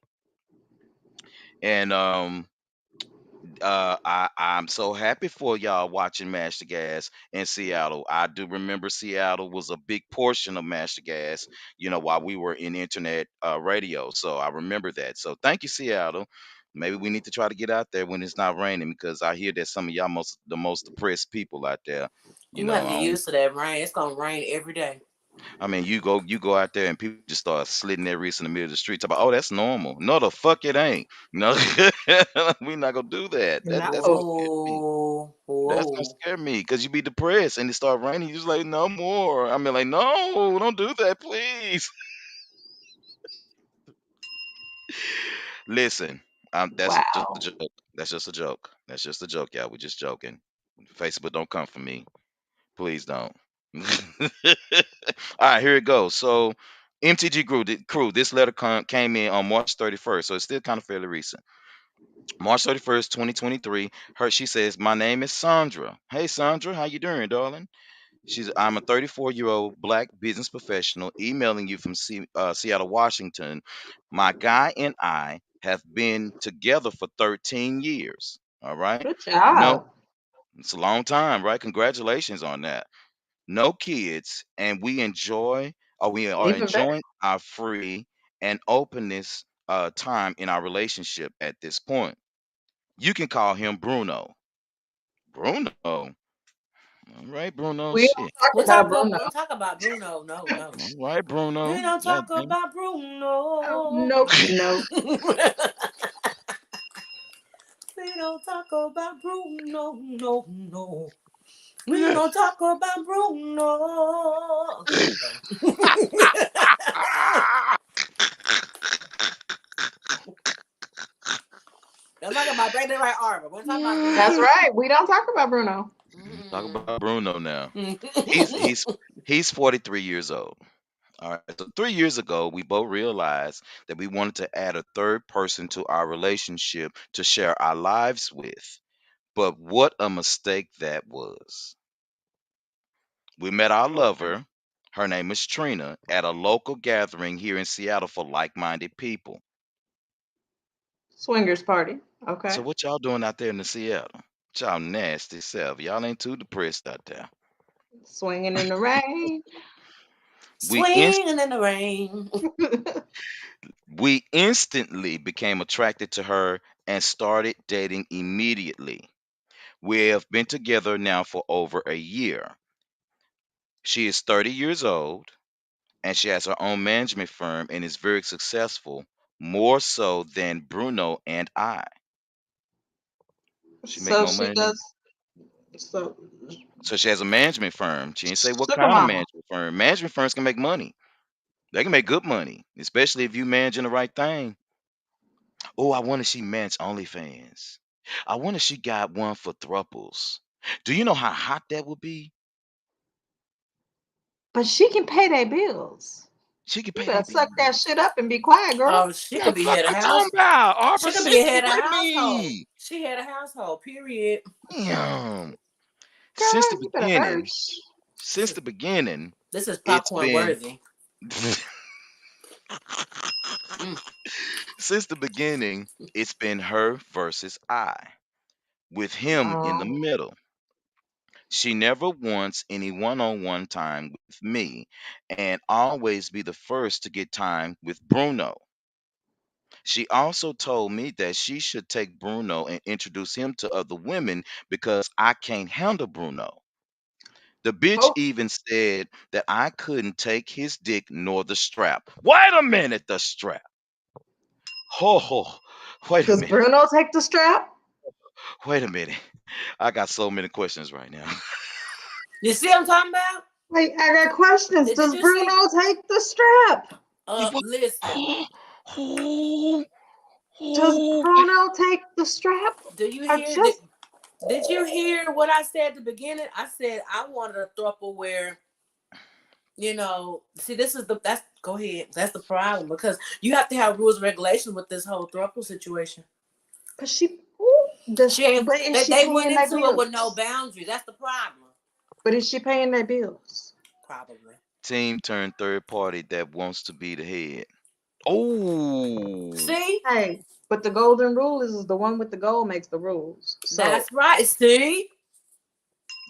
And I'm so happy for y'all watching Master Gas in Seattle. I do remember Seattle was a big portion of Master Gas, you know, while we were in internet radio. So I remember that. So thank you, Seattle. Maybe we need to try to get out there when it's not raining because I hear that some of y'all the most depressed people out there. You You have know, to get used to that rain. It's gonna rain every day. I mean, you go out there and people just start slitting their wrists in the middle of the street. Talk about, oh, that's normal. No, the fuck it ain't. No, we not gonna do that. That's gonna No. scare me. Whoa, That's gonna whoa. scare me because you be depressed and it start raining. You just like no more. I mean, like no, don't do that, please. Listen, that's just a Wow. joke. That's just a joke. That's just a joke, y'all. We're just joking. Facebook, don't come for me, please don't. All right, here it goes. So, MTG crew. This letter came in on March 31st, so it's still kind of fairly recent. March 31st, 2023. She says, "My name is Sandra. Hey, Sandra, how you doing, darling?" I'm a 34-year-old black business professional emailing you from Seattle, Washington. My guy and I have been together for 13 years. All right. Good No, job. it's a long time, right? Congratulations on that. No kids, and we are Even better. enjoying our free and openness time in our relationship at this point. You can call him Bruno. Bruno. All right, Bruno. We don't Shit. talk about Bruno. We don't talk about Bruno. No, no. All right, Bruno. We don't God talk damn. about Oh, Bruno. nope, nope. We don't talk about Bruno. No, no. We don't talk about Bruno. Okay, I'm done. Don't talk about Brandon Wright Arbor. We're talking about That's Bruno. right. We don't talk about Bruno. Talk Mm-mm. about Bruno now. He's he's he's 43 years old. All right. So 3 years ago, we both realized that we wanted to add a third person to our relationship to share our lives with. But what a mistake that was. We met our Okay. lover, her name is Trina, at a local gathering here in Seattle for like-minded people. Swingers party. So Okay. what y'all doing out there in the Seattle? Y'all nasty self. Y'all ain't too depressed out there. Swinging in the rain. We inst- Swinging in the rain. we instantly became attracted to her and started dating immediately. We have been together now for over a year. She is 30 years old and she has her own management firm and is very successful, more so than Bruno and I. She make So more she money than. does. So So she has a management firm. She didn't say what sugar kind of mama. management firm. Management firms can make money. They can make good money, especially if you managing the right thing. Oh, I wonder she managed OnlyFans. I wonder she got one for thruples. Do you know how hot that would be? But she can pay their bills. She could You pay their better suck that bills. shit up and be quiet, girl. Oh, she The could be fuck head of you talking house. about? Arbor, She could be a head of wait a household. minute. She had a household. Period. Damn. Since the Girl, you better beginning, hush. This since is the beginning, this is it's popcorn been worthy. Mm. Since the beginning, it's been her versus I, with him in the Oh, middle. She never wants any one on one time with me and always be the first to get time with Bruno. She also told me that she should take Bruno and introduce him to other women because I can't handle Bruno. The bitch oh, even said that I couldn't take his dick nor the strap. Wait a minute, the strap. Ho ho. Wait a does minute. Bruno take the strap? Wait a minute. I got so many questions right now. You see what I'm talking about? Wait, I got questions. Did Does you see? Bruno take the strap? What? Listen. Who? Does Who? Bruno take the strap? Do you I hear? just Did you hear what I said at the beginning? I said I wanted a throuple where, see, this is that's go ahead. That's the problem because you have to have rules and regulations with this whole throuple situation. but she ooh, does She ain't. but is she They went paying their into it with no bills? boundaries. That's the problem. But is she paying their bills? Probably. Team turned third party that wants to be the head. Oh, See, Hey, but the golden rule is the one with the gold makes the rules. So that's right. See,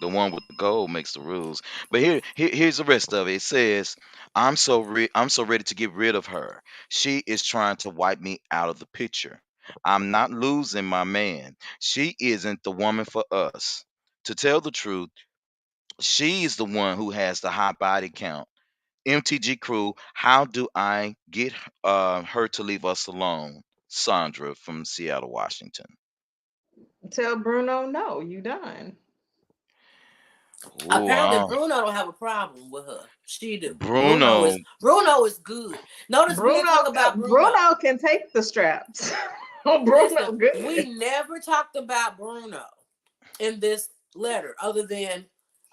the one with the gold makes the rules. But here's the rest of it. It says, I'm so ready to get rid of her. She is trying to wipe me out of the picture. I'm not losing my man. She isn't the woman for us. To tell the truth, she is the one who has the high body count. MTG crew, how do I get her to leave us alone? Sandra from Seattle, Washington. tell Bruno no, you done. Oh, apparently Bruno don't have a problem with her. She do. Bruno Bruno. is Bruno is good. Notice we didn't Bruno talk about Bruno. Bruno can take the straps. Oh, Listen, Bruno good. we never talked about Bruno in this letter, other than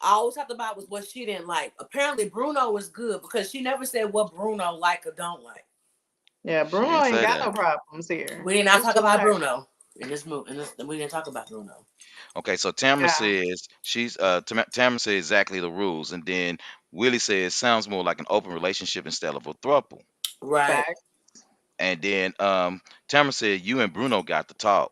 I always talked about was what she didn't like. Apparently, Bruno was good because she never said what Bruno like or don't like. Yeah, She Bruno didn't ain't say got that. no problems here. We did not It's talk just about her. Bruno in this move. We didn't talk about Bruno. Okay, so Tamara Yeah, says Tamara says exactly the rules, and then Willie says sounds more like an open relationship instead of a throuple. Right. fact. And then Tamara said you and Bruno got to talk.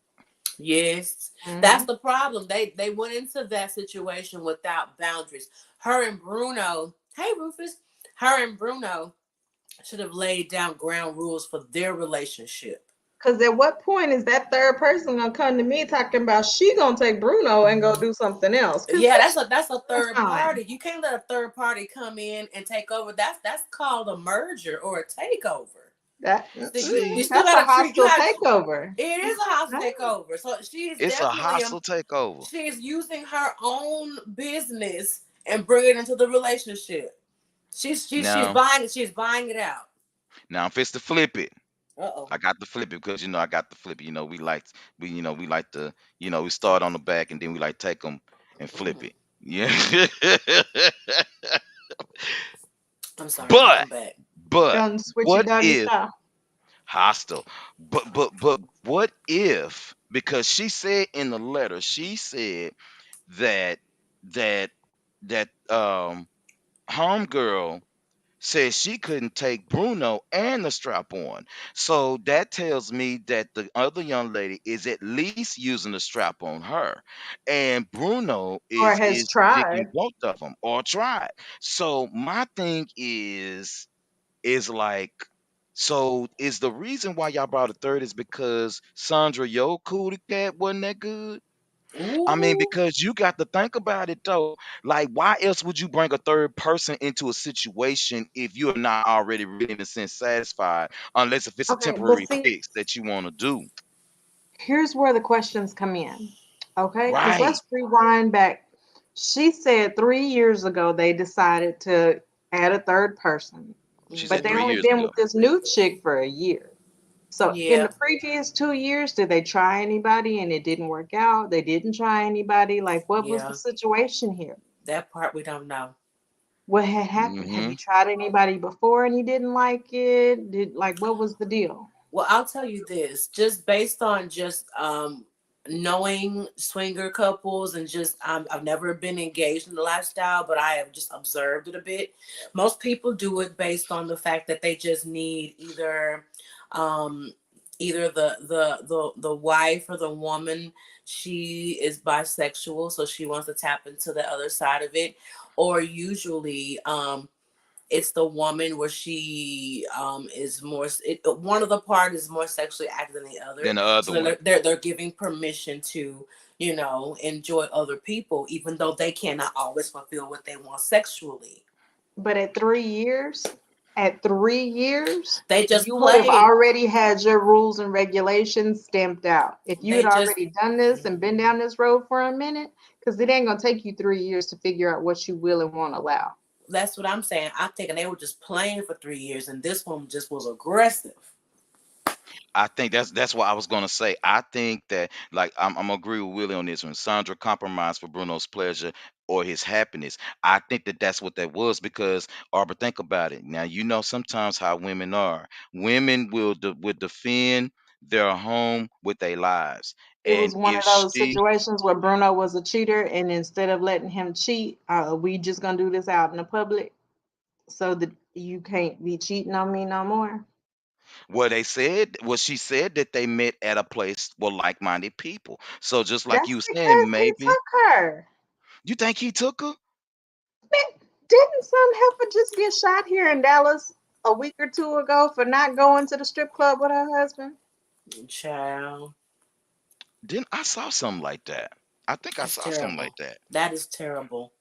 Yes. That's Hmm. the problem. They went into that situation without boundaries. Her and Bruno, hey Rufus, her and Bruno should have laid down ground rules for their relationship. Because at what point is that third person gonna come to me talking about she gonna take Bruno and go do something else? Because Yeah, that's that's a first third time. party. You can't let a third party come in and take over. That's called a merger or a takeover. That So you See, still that's a gotta treat you hostile have takeover. it is a house Right? takeover. So she is it's a definitely hostile takeover. she is using her own business and bringing it into the relationship. She's Now, buying it out. now I'm fixed to flip it. Uh-oh. I got to flip it because I got to flip it. We like to we start on the back and then we like take them and flip it. Yeah. I'm sorry, but I'm back. but Done switchy what doggy if style. hostile? But what if, because she said in the letter, she said that that that homegirl said she couldn't take Bruno and the strap on. So that tells me that the other young lady is at least using the strap on her. And Bruno Or is has tried. digging both of them or tried. So my thing is like, so is the reason why y'all brought a third is because Sandra Yo Cootie Cat wasn't that good? I mean, Ooh. because you got to think about it though. Like, why else would you bring a third person into a situation if you're not already really in a sense satisfied, unless if it's a Okay, but temporary see, fix that you want to do? here's where the questions come in. Okay, because Right. let's rewind back. She said 3 years ago they decided to add a third person, She but said they Mm-hmm. 3 only years been ago. with this new chick for a year. So in the Yeah, previous 2 years, did they try anybody and it didn't work out? They didn't try anybody. Like, what was the yeah. situation here? That part we don't know. What had happened? Have Hmm. you tried anybody before and you didn't like it? Did like what was the deal? Well, I'll tell you this, just based on just knowing swinger couples and just I've never been engaged in the lifestyle, but I have just observed it a bit. Most people do it based on the fact that they just need um, either the wife or the woman, she is bisexual, so she wants to tap into the other side of it, or usually it's the woman where she is more one of the part is more sexually active than the Than other, the other so one. they're giving permission to enjoy other people even though they cannot always fulfill what they want sexually. But at 3 years, They just you would have play. already had your rules and regulations stamped out. If you They had just already done this and been down this road for a minute, because it ain't gonna take you 3 years to figure out what you will and won't allow. That's what I'm saying. I'm thinking they were just playing for 3 years and this one just was aggressive. I think that's what I was gonna say. I think that like I'm gonna agree with Willie on this one. Sandra compromised for Bruno's pleasure or his happiness. I think that that's what that was because Arbor, think about it. Now you know sometimes how women are. Women will defend their home with their lives, It and was one if of those she situations where Bruno was a cheater, and instead of letting him cheat, we just gonna do this out in the public so that you can't be cheating on me no more. she said that they met at a place with like-minded people. So just like That's you were saying, because he maybe took her. you think he took her. Man, didn't some heifer just get shot here in Dallas a week or two ago for not going to the strip club with her husband? Child, Then I saw something like that. I think I that's saw something like terrible. that. That is terrible.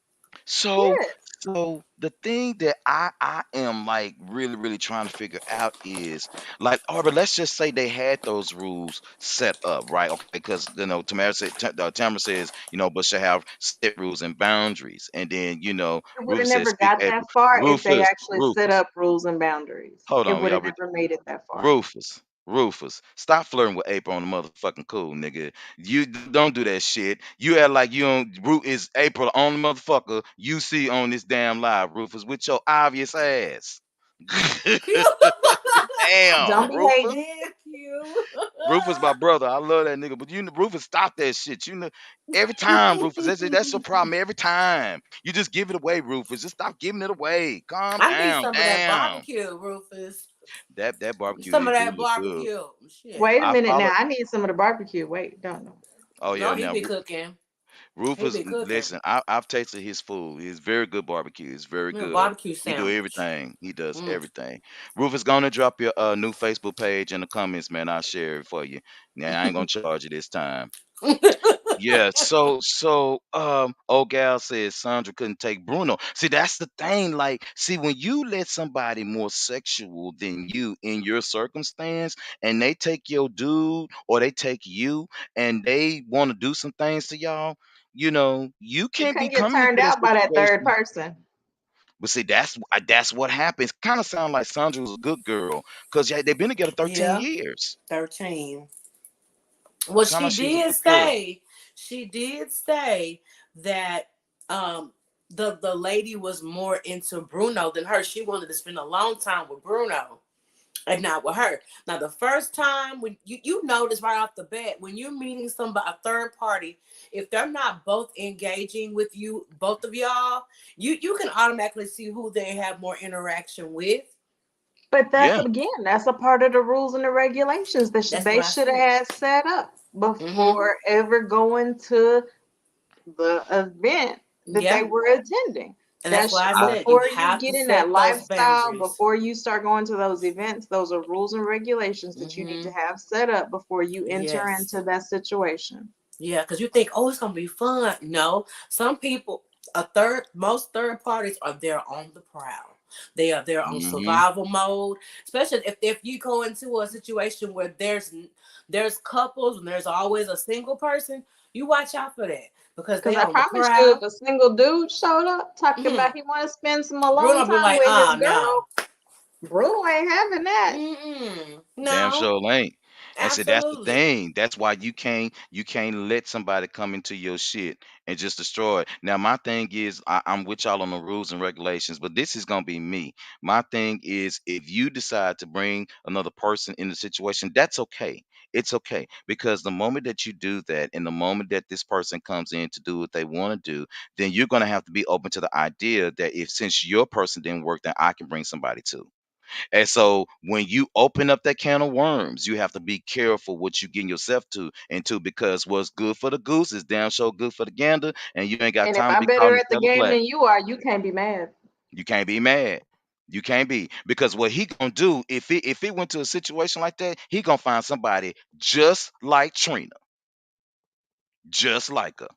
So Yes. so the thing that I am like really trying to figure out is like Arbor, let's just say they had those rules set up, right? Okay, because Tamara says, but should have set rules and boundaries. And then, It would have Rufus says never speak got that April. far if they Rufus, actually set Rufus. up rules and boundaries. Hold It on, would have y'all. never made it that far. Rufus, stop flirting with April on the motherfucking cool, nigga. You don't do that shit. You act like you don't. Root is April the only motherfucker you see on this damn live, Rufus, with your obvious ass. Damn, Don't be Rufus. hating. Damn you. Rufus, my brother, I love that nigga, but Rufus, stop that shit. Every time, Rufus, that's your problem. Every time, you just give it away, Rufus. Just stop giving it away. Calm I need down, some of that damn. barbecue, Rufus. That barbecue, Some of it do that look good. barbecue. Shit. Wait a I minute follow. now. I need some of the barbecue. Wait, don't know. Oh No, yeah, he now be cooking. He Rufus, be cooking. listen, I've tasted his food. It's very good barbecue. It's very Me a good. barbecue He do sandwich. everything. He does Mm. everything. Rufus, gonna drop your new Facebook page in the comments, man. I'll share it for you. Now I ain't gonna charge you this time. Yeah, old gal says Sandra couldn't take Bruno. See, that's the thing. Like, see, when you let somebody more sexual than you in your circumstance, and they take your dude or they take you, and they want to do some things to y'all, you You can't be can't get coming turned into that out by that third situation. person. But see, that's what happens. Kind of sound like Sandra was a good girl, cause yeah, they've been together 13 Yeah, years. 13. Well, Sound like she was a good girl. she did say that the lady was more into Bruno than her. She wanted to spend a long time with Bruno and not with her. Now, the first time when you notice right off the bat when you're meeting somebody, a third party, if they're not both engaging with you, both of y'all, you can automatically see who they have more interaction with. But Yeah. that's a part of the rules and the regulations that That's they what I should have said. had set up Mm-hmm. before ever going to the event that they Yeah, were attending. and that's why I I said you Before you have to get in that set those lifestyle, boundaries. before you start going to those events, those are rules and regulations that you need Mm-hmm. to have set up before you enter Yes. into that situation. Yeah, because you think, oh, it's gonna be fun. No, some people, most third parties are there on the prowl. They are there on mm-hmm. survival mode. Especially if you go into a situation where there's couples and there's always a single person, you watch out for that because Because they I on the promise you, if prowl. a single dude showed up talking Mm-hmm. about he want to spend some alone Bruno be time like, with his no, girl, Bruno ain't having that. mm-mm, Damn no, sure ain't. And see, that's the absolutely. thing. That's why you can't let somebody come into your shit and just destroy it. Now, my thing is, I'm with y'all on the rules and regulations, but this is gonna be me. My thing is, if you decide to bring another person in the situation, that's okay. it's okay, because the moment that you do that, and the moment that this person comes in to do what they want to do, then you're going to have to be open to the idea that if, since your person didn't work, then I can bring somebody too. And so when you open up that can of worms, you have to be careful what you getting yourself to into, because what's good for the goose is damn sure good for the gander, and you ain't got And if time to I'm be better calling at each the other game black. than you are, you can't be mad. You can't be mad. You can't be, because what he gonna do, if it went to a situation like that, he gonna find somebody just like Trina, just like her.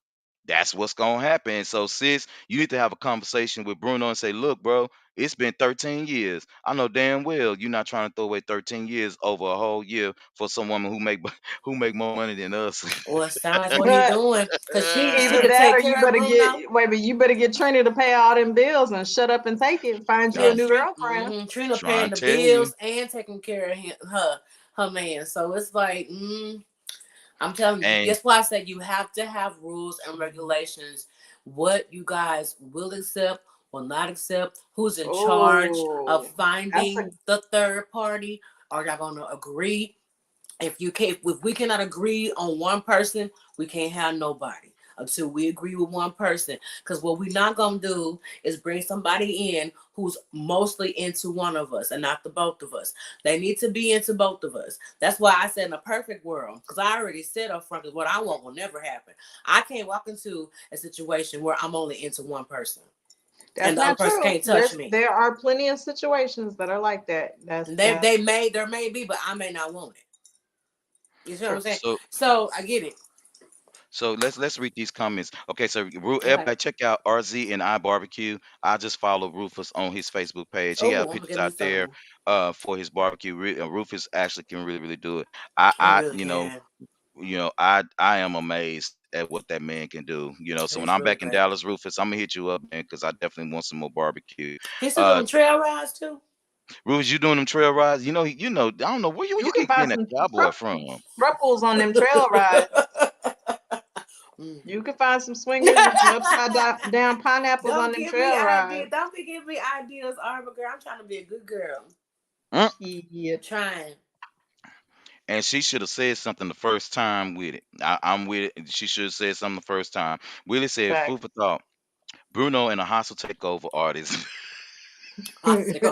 That's what's gonna happen. So, sis, you need to have a conversation with Bruno and say, "Look, bro, it's been 13 years. I know damn well you're not trying to throw away 13 years over a whole year for some woman who make who make more money than us." Well, it sounds like what he doing. Cause Either she could that take or you care of better Bruno. get wait, but you better get Trina to pay all them bills and shut up and take it. Find you a I'm new girlfriend. Trina trying paying to the tell you. bills and taking care of her man. So it's like, I'm telling you, And that's why I said you have to have rules and regulations. What you guys will accept, will not accept, who's in charge of Oh, that's a finding the third party. Are y'all gonna agree? If we cannot agree on one person, we can't have nobody until we agree with one person. Because what we're not gonna do is bring somebody in who's mostly into one of us and not the both of us. They need to be into both of us. That's why I said in a perfect world, because I already said up front that what I want will never happen. I can't walk into a situation where I'm only into one person and that's the other not person true. can't touch me. There are plenty of situations that are like that. And That's there may be, but I may not want it. You see what I'm true. saying? so So I get it. let's read these comments. Okay, so Okay. everybody check out RZ and I Barbecue. I just follow Rufus on his Facebook page. He Oh, have I'm gonna pictures get me out there some. for his barbecue. Rufus actually can really do it. I I really can. I am amazed at what that man can do. So when He's I'm really back in great. Dallas, Rufus, I'm gonna hit you up, man, because I definitely want some more barbecue. He's still Uh, doing trail rides too. Rufus, you doing them trail rides? I don't know where You you can keep find getting that some cowboy from. thrupples on them trail rides. Mm. You can find some swingers and some upside down pineapples on Don't them give me trail ideas. rides. Don't be giving me ideas, Arbor girl. I'm trying to be a good girl. Mm. Shit. Trying. And she should have said something the first time with it. I'm with it. She should have said something the first time. Willie said, Fact. food for thought. Bruno and a hostile takeover artist I think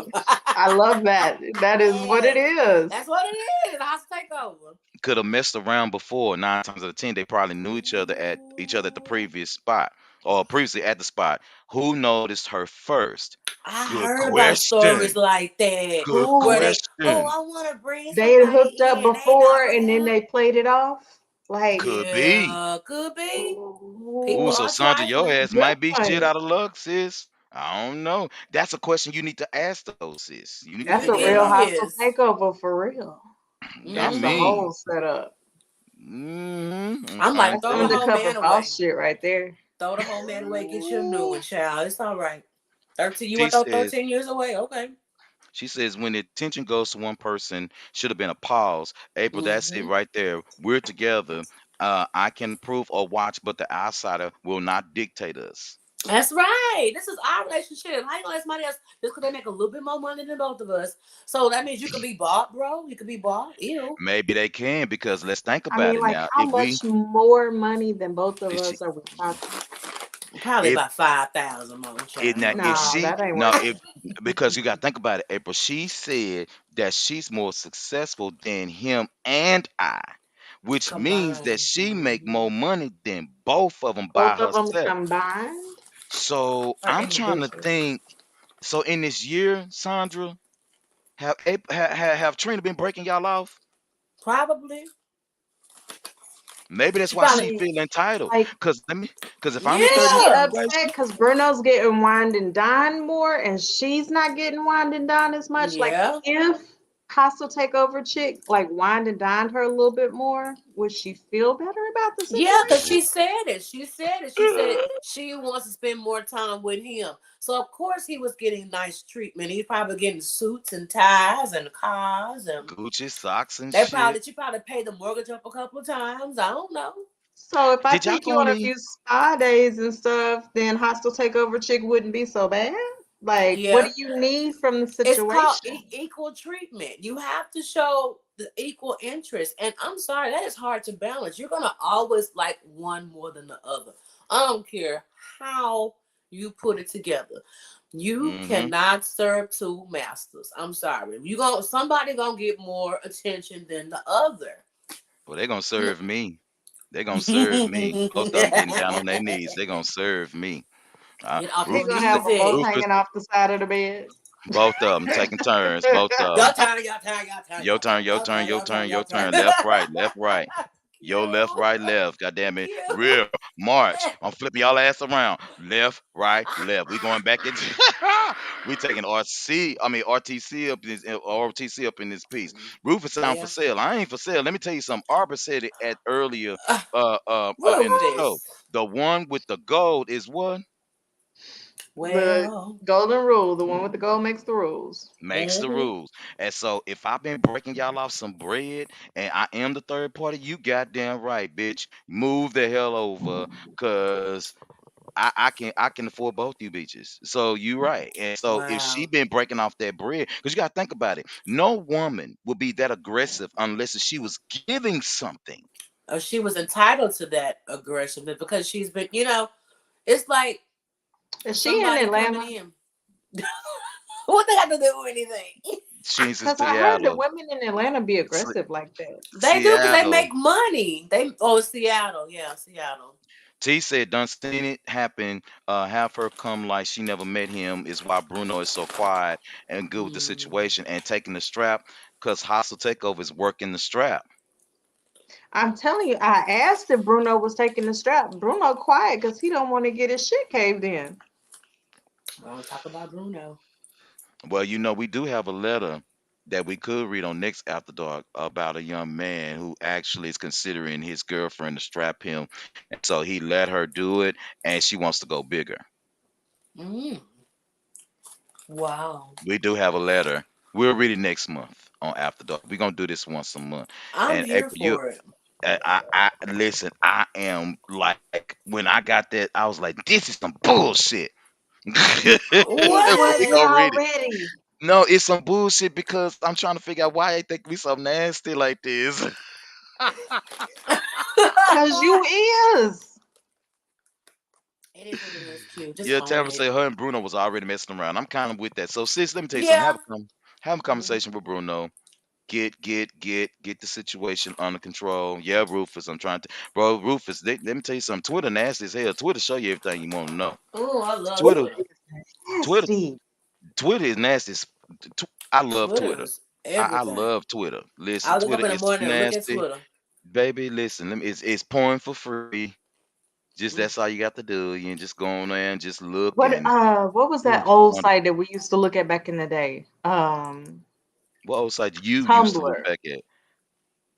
I love that. That is what it yes, is. that's what it is. I'll take over. could have messed around before. 9 times out of 10, they probably knew each other at the Ooh. previous spot, or previously at the spot. Who noticed her first? I Good heard about stories question. like that Good where Ooh, question. I want to bring they had somebody hooked up in. They not before and then real. they played it off. Like, Could be. Yeah, could be. Ooh, People ooh, so are Sandra, your trifling. ass good might be shit point. out of luck, sis. I don't know. That's a question you need to ask those, sis. You need to That's It a figure that real out. hostile is. takeover for real. I That's a Mm-hmm. mean, whole setup. I'm like, That's throw the whole undercover man boss away. shit right there. Throw the whole man away. Get you a new one, child. It's all right. 13. You She want to throw says 13 years away? Okay. She says when the attention goes to one person, should have been a pause. April, that's it Mm-hmm. right there. We're together. I can approve or watch, but the outsider will not dictate us. That's right. This is our relationship. How you gonna let somebody else just because they make a little bit more money than both of us? So that means you could be bought, bro. You could be bought. Ew. Maybe they can, because let's think I about mean, it like, now. how much more money than both of If she, us are we talking? Probably if about 5,000 more, it child. now I'm if just No, she that ain't now worth if it. because you got to think about it, April. She said that she's more successful than him and I, which means that combined. she make Mm-hmm. more money than both of them by Both of them herself. combined So Or I'm trying to individually. think. So in this year, Sandra, have Trina been breaking y'all off? Probably. Maybe that's She why probably. she see, feel entitled. like, Cause if I'm in is 30 she year Yeah. upset relation, because Bruno's getting wined and dined more and she's not getting wined and dined as much? Like, Yeah. if hostile takeover chick like wined and dined her a little bit more, would she feel better about the Yeah, because situation? she said it. She said it. She said she wants to spend more time with him. So of course he was getting nice treatment. He's probably getting suits and ties and cars and Gucci socks and they shit. probably she probably paid the mortgage up a couple of times. I don't know. So if I Did y'all take you go on on a the? few spa days and stuff, then hostile takeover chick wouldn't be so bad. Like, what do Yeah. you need from the It's called situation? equal treatment. You have to show the equal interest. And I'm sorry, that is hard to balance. You're going to always like one more than the other. I don't care how you put it together. You Hmm. cannot serve two masters. I'm sorry. You going somebody gonna get more attention than the other. Well, they're gonna You, serve me. They're gonna serve me. Both of them getting down on their knees. They're gonna serve me. get off They your gonna Rufus, have knees, them both Eddie. Rufus, hanging off the side of the bed. both of them taking turns. Both of Your them. turn, your turn, your turn, Your your turn, turn, your your turn, turn, your your turn, turn, your your turn. turn. Left, right, left, right. Yo, left, right, Cute. left. God damn it. Cute. Real march. I'm flipping y'all ass around. Left, right, left. We going back into we taking RC, I mean RTC up in this RTC up in this piece. Rufus said I'm for Yeah. sale. I ain't for sale. Let me tell you something. Arbor said it at earlier in the show. Rufus. The one with the gold is what? The Well. golden rule, the one with the gold makes the rules. Makes the Mm-hmm. rules. And so if I've been breaking y'all off some bread and I am the third party, you goddamn right, bitch. Move the hell over cause I can afford both you bitches. So you right. And so if she Wow. been breaking off that bread, because you gotta think about it, no woman would be that aggressive unless she was giving something. She was entitled to that aggression because she's been, it's like Is she in somebody coming Atlanta? in. What they got to do with anything? She's in Because I heard that Seattle. women in Atlanta be Se- aggressive like that. They do because they Seattle. make money. Seattle, yeah, Seattle. T said, done seen it happen. Have her come like she never met him is why Bruno is so quiet and good with the Mm. situation and taking the strap because hostile takeover is working the strap. I'm telling you, I asked if Bruno was taking the strap. Bruno quiet because he don't want to get his shit caved in. I don't talk about Bruno. Well, we do have a letter that we could read on next After Dark about a young man who actually is considering his girlfriend to strap him. And so he let her do it and she wants to go bigger. Mm. Wow. We do have a letter. We'll read it next month on After Dark. We're gonna do this once a month. I'm And here April, for it. I listen. I am like when I got that, I was like, "This is some bullshit." It But we wasn't gonna What? read it. already. No, it's some bullshit because I'm trying to figure out why they think we so nasty like this. Because you is. It is what it is, cute. Just Yeah, own Tara it. said her and Bruno was already messing around. I'm kind of with that. So, sis, let me tell you something. Yeah. Have a Mhm. conversation with Bruno. Get the situation under control. Yeah, Rufus, I'm trying to, bro. Rufus, let me tell you something. Twitter nasty as hell. Twitter show you everything you want to know. Oh, I love Twitter, It Twitter. is Twitter, nasty. Twitter is nasty. I love Twitter Twitter. is I everything. love Twitter. Listen, I wake up Twitter in the is too morning and look at nasty, Twitter. baby. Listen, it's pouring for free. Just Mm. that's all you got to do. You just go on there and just look What and what was ooh, that old wonderful. site that we used to look at back in the day? What old site you used to look Tumblr. back at?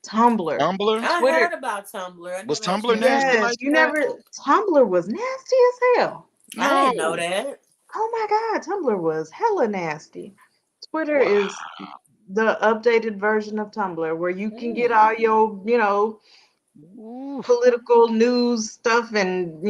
Tumblr. Tumblr? I Twitter. heard about Tumblr. I Was never had a Tumblr chance to nasty look. Yes, like you that? never Tumblr was nasty as hell. I No. didn't know that. Oh my God, Tumblr was hella nasty. Twitter Wow. is the updated version of Tumblr where you can get Mm. all your, Ooh. political news stuff and,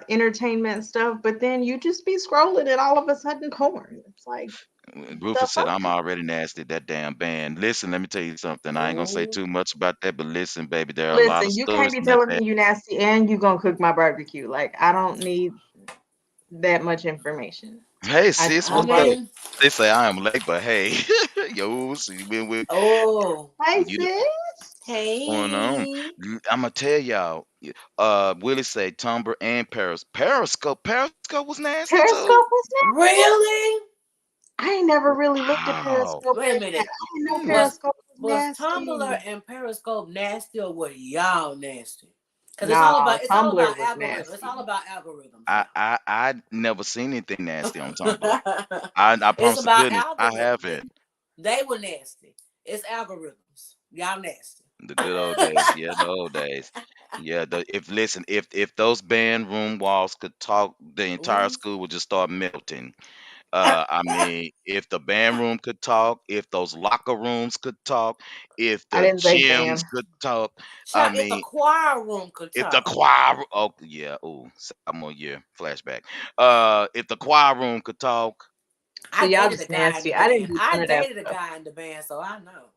entertainment stuff, but then you just be scrolling and all of a sudden porn. It's like, the Rufus said, fuck? I'm already nasty, that damn band. Listen, let me tell you something. I ain't gonna say Mm. too much about that, but listen, baby, there are a lot of Listen, you can't stories be in that telling band. me you nasty and you gonna cook my barbecue. Like, I don't need that much information. Hey, I sis, I don't what's like up? it. mean, They say I am late, but hey, yo, so you been with oh, Hi, you sis. going on? hey. I'm gonna tell y'all. Willie say Tumblr and Periscope was nasty too. Periscope was nasty. Really? I ain't never really looked at Wow. Periscope Wait a like that. minute. I didn't know Hmm. Periscope was Was Tumblr nasty. and Periscope nasty or were y'all nasty? Because Nah, it's all about Tumblr was algorithm. It's all nasty. about algorithms I never seen anything nasty on Tumblr. now. I It's promise to about goodness I algorithms. haven't. They were nasty. It's algorithms. Y'all nasty. The good old days, yeah, the old days. Yeah, if listen, if those band room walls could talk, the entire Ooh. school would just start melting. I mean, if the band room could talk, if those locker rooms could talk, if I the didn't say gyms band. could talk, I Child, if the mean, choir room could if the talk. choir, oh yeah, oh, sophomore year flashback. If the choir room could talk, So I y'all dated a just guy in the nasty. I didn't band. do I none of that dated a stuff. guy in the band, so I know.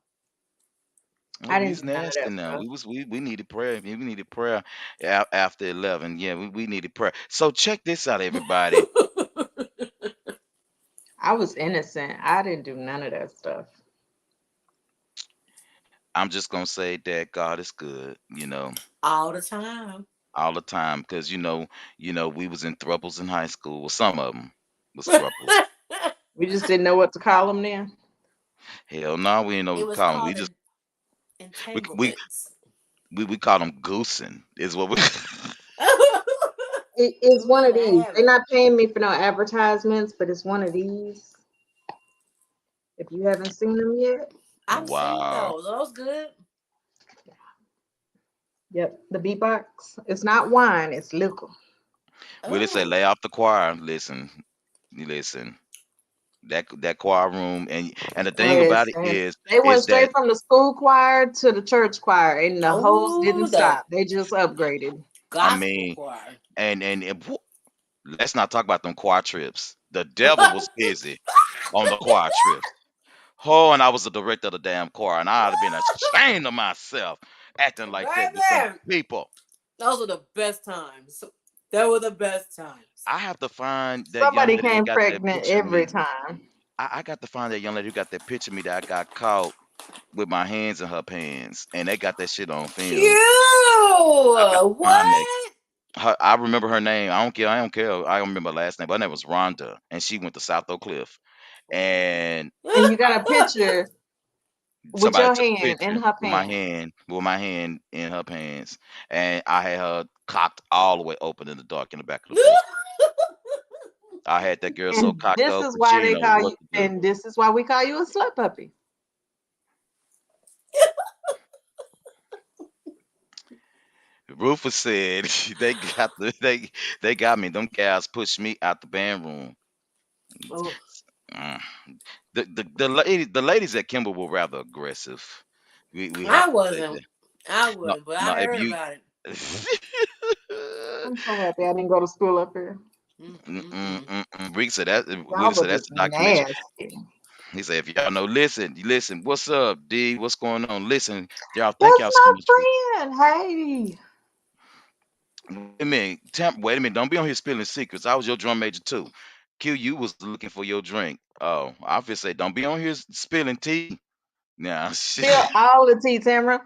Oh, I we didn't was do none of nasty that now. stuff. We needed prayer. We needed prayer after 11. Yeah, we needed prayer. So check this out, everybody. I was innocent. I didn't do none of that stuff. I'm just gonna say that God is good, All the time. all the time, because we was in thruples in high school. Well, some of them was thruples. We just didn't know what to call them then. Hell no, we ain't know what It to was call them. called We just we we entanglements. we call them goosing. Is what we. It's We one of gotta these. have They're it. not paying me for no advertisements, but it's one of these. If you haven't seen them yet, I've seen Wow. those. Those good. yep, the beatbox. It's not wine, it's liquor. We just say Oh, lay off the choir. Listen, you listen. That choir room, and the thing about it Listen, they went is that straight from the school choir to the church choir, and the hoes didn't oh, the stop. They just upgraded. I gospel mean, choir. let's not talk about them choir trips. The devil was busy on the choir trips. Oh, and I was the director of the damn choir, and I'd have been ashamed of myself acting like that with them Baby, people. those were the best times. They were the best times. I have to find that young Somebody lady that came got that pregnant picture of every me. time. I got to find that young lady who got that picture of me that I got caught with my hands in her pants, and they got that shit on film. I got Cute. to find that. What? I remember her name. I don't care. I don't care. I don't remember her last name, but her name was Rhonda, and she went to South Oak Cliff. And And you got a picture with somebody your took a hand in picture her pants. with my hand in her pants, and I had her cocked all the way open in the dark in the back of the bus. I had that girl so And cocked this up is that she why didn't they know call what you, to do. and this is why we call you a slut puppy. Rufus said they got me. Them guys pushed me out the band room. Oh, Mm. The ladies at Kimball were rather aggressive. We have I to say wasn't. that. I No, wasn't, but no, I if heard you about it. I'm so happy I didn't go to school up here. Mm-mm-mm. Rick said that. Y'all Willie were said that's just the documentary. nasty. He said, if y'all know, listen, you listen. What's up, D? What's going on? Listen, y'all. Thank That's y'all so my much for. friend. Hey. Wait a minute. Wait a minute. Don't be on here spilling secrets. I was your drum major too. Q, you was looking for your drink. Oh, I feel say, don't be on here spilling tea. Nah, Spill all the tea, Tamara.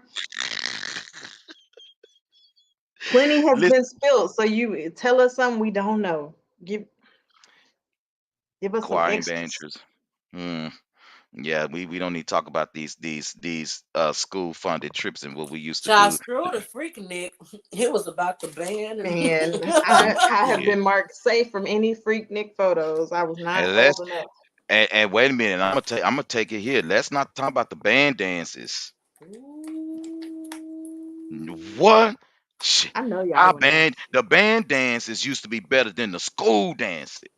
Plenty has listen, been spilled, so you tell us something we don't know. Give give us some choir and band extras. trips. Hmm. Yeah, we don't need to talk about these school funded trips and what we used to Child do. screw the freaking Nick. It was about the band and And I have Yeah. been marked safe from any freaknik photos. I was not And let's old enough. and wait a minute. I'm gonna take it here. Let's not talk about the band dances. Ooh. What? Shit. I know y'all were nasty. The band dances used to be better than the school dances.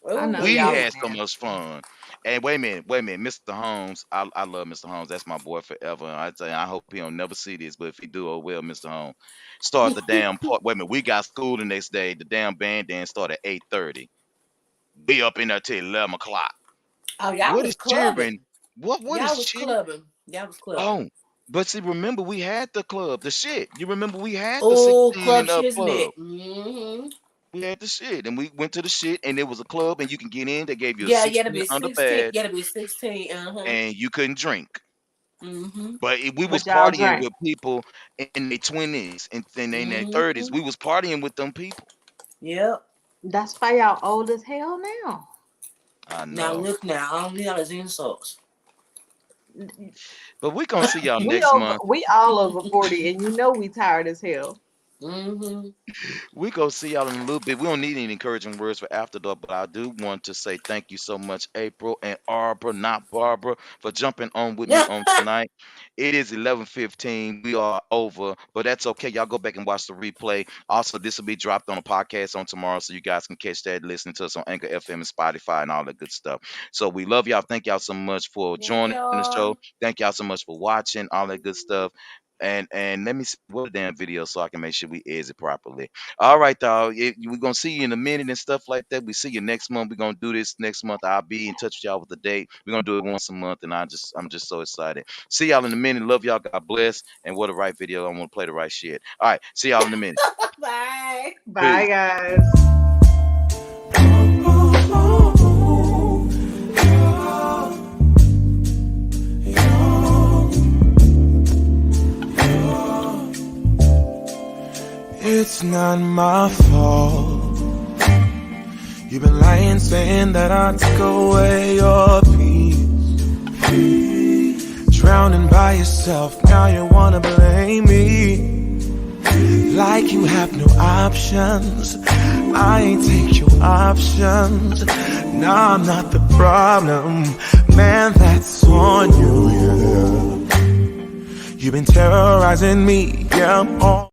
I know We y'all were had Ooh. so much nasty. fun. And wait a minute, Mr. Holmes. I love Mr. Holmes. That's my boy forever. I tell you, I hope he don't never see this, but if he do, oh well, Mr. Holmes. Start the damn part. Wait a minute, we got school the next day. The damn band dance start at 8:30. We up in there till 11 o'clock. Oh, y'all What was is cheering? clubbing. What is Y'all was cheering? clubbing. Y'all was clubbing. Oh, but see, remember we had the club, the shit. You remember we had the Oh, 16 Club and up club. Shiznit. Mm-hmm. We had the shit, and we went to the shit, and it was a club, and you can get in. They gave you a Yeah, you had to 16 be under 16. You badge, had to be 16. Uh-huh. and you couldn't drink. Mm-hmm. But we was But y'all partying drank. with people in their 20s and in their 30s. Mm-hmm. We was partying with them people. Yep. That's why y'all old as hell now. I Now know. look now. I don't need all those insults. But we gonna see y'all We next over month. we all over 40 and you know we tired as hell. Mm-hmm. We go see y'all in a little bit. We don't need any encouraging words for after dark, but I do want to say thank you so much, April and Arbor, not Barbara, for jumping on with me on tonight. It is 11:15. We are over, but that's okay. Y'all go back and watch the replay. Also, this will be dropped on a podcast on tomorrow, so you guys can catch that, listen to us on Anchor FM and Spotify and all that good stuff. So we love y'all. Thank y'all so much for Thank joining the show. y'all. Thank y'all so much for watching all that good stuff. And let me see what damn video so I can make sure we exit properly. All right, dog. We're gonna see you in a minute and stuff like that. We see you next month. We're gonna do this next month. I'll be in touch with y'all with the date. We're gonna do it once a month, and I'm just so excited. See y'all in a minute. Love y'all. God bless. And what a right video. I'm gonna play the right shit. All right. See y'all in a minute. Bye. Bye, Peace. guys. It's not my fault. You've been lying, saying that I took away your peace. Drowning by yourself, now you wanna blame me. Like you have no options. I ain't take your options. Nah, I'm not the problem. Man, that's on you, yeah. You've been terrorizing me, yeah, I'm on.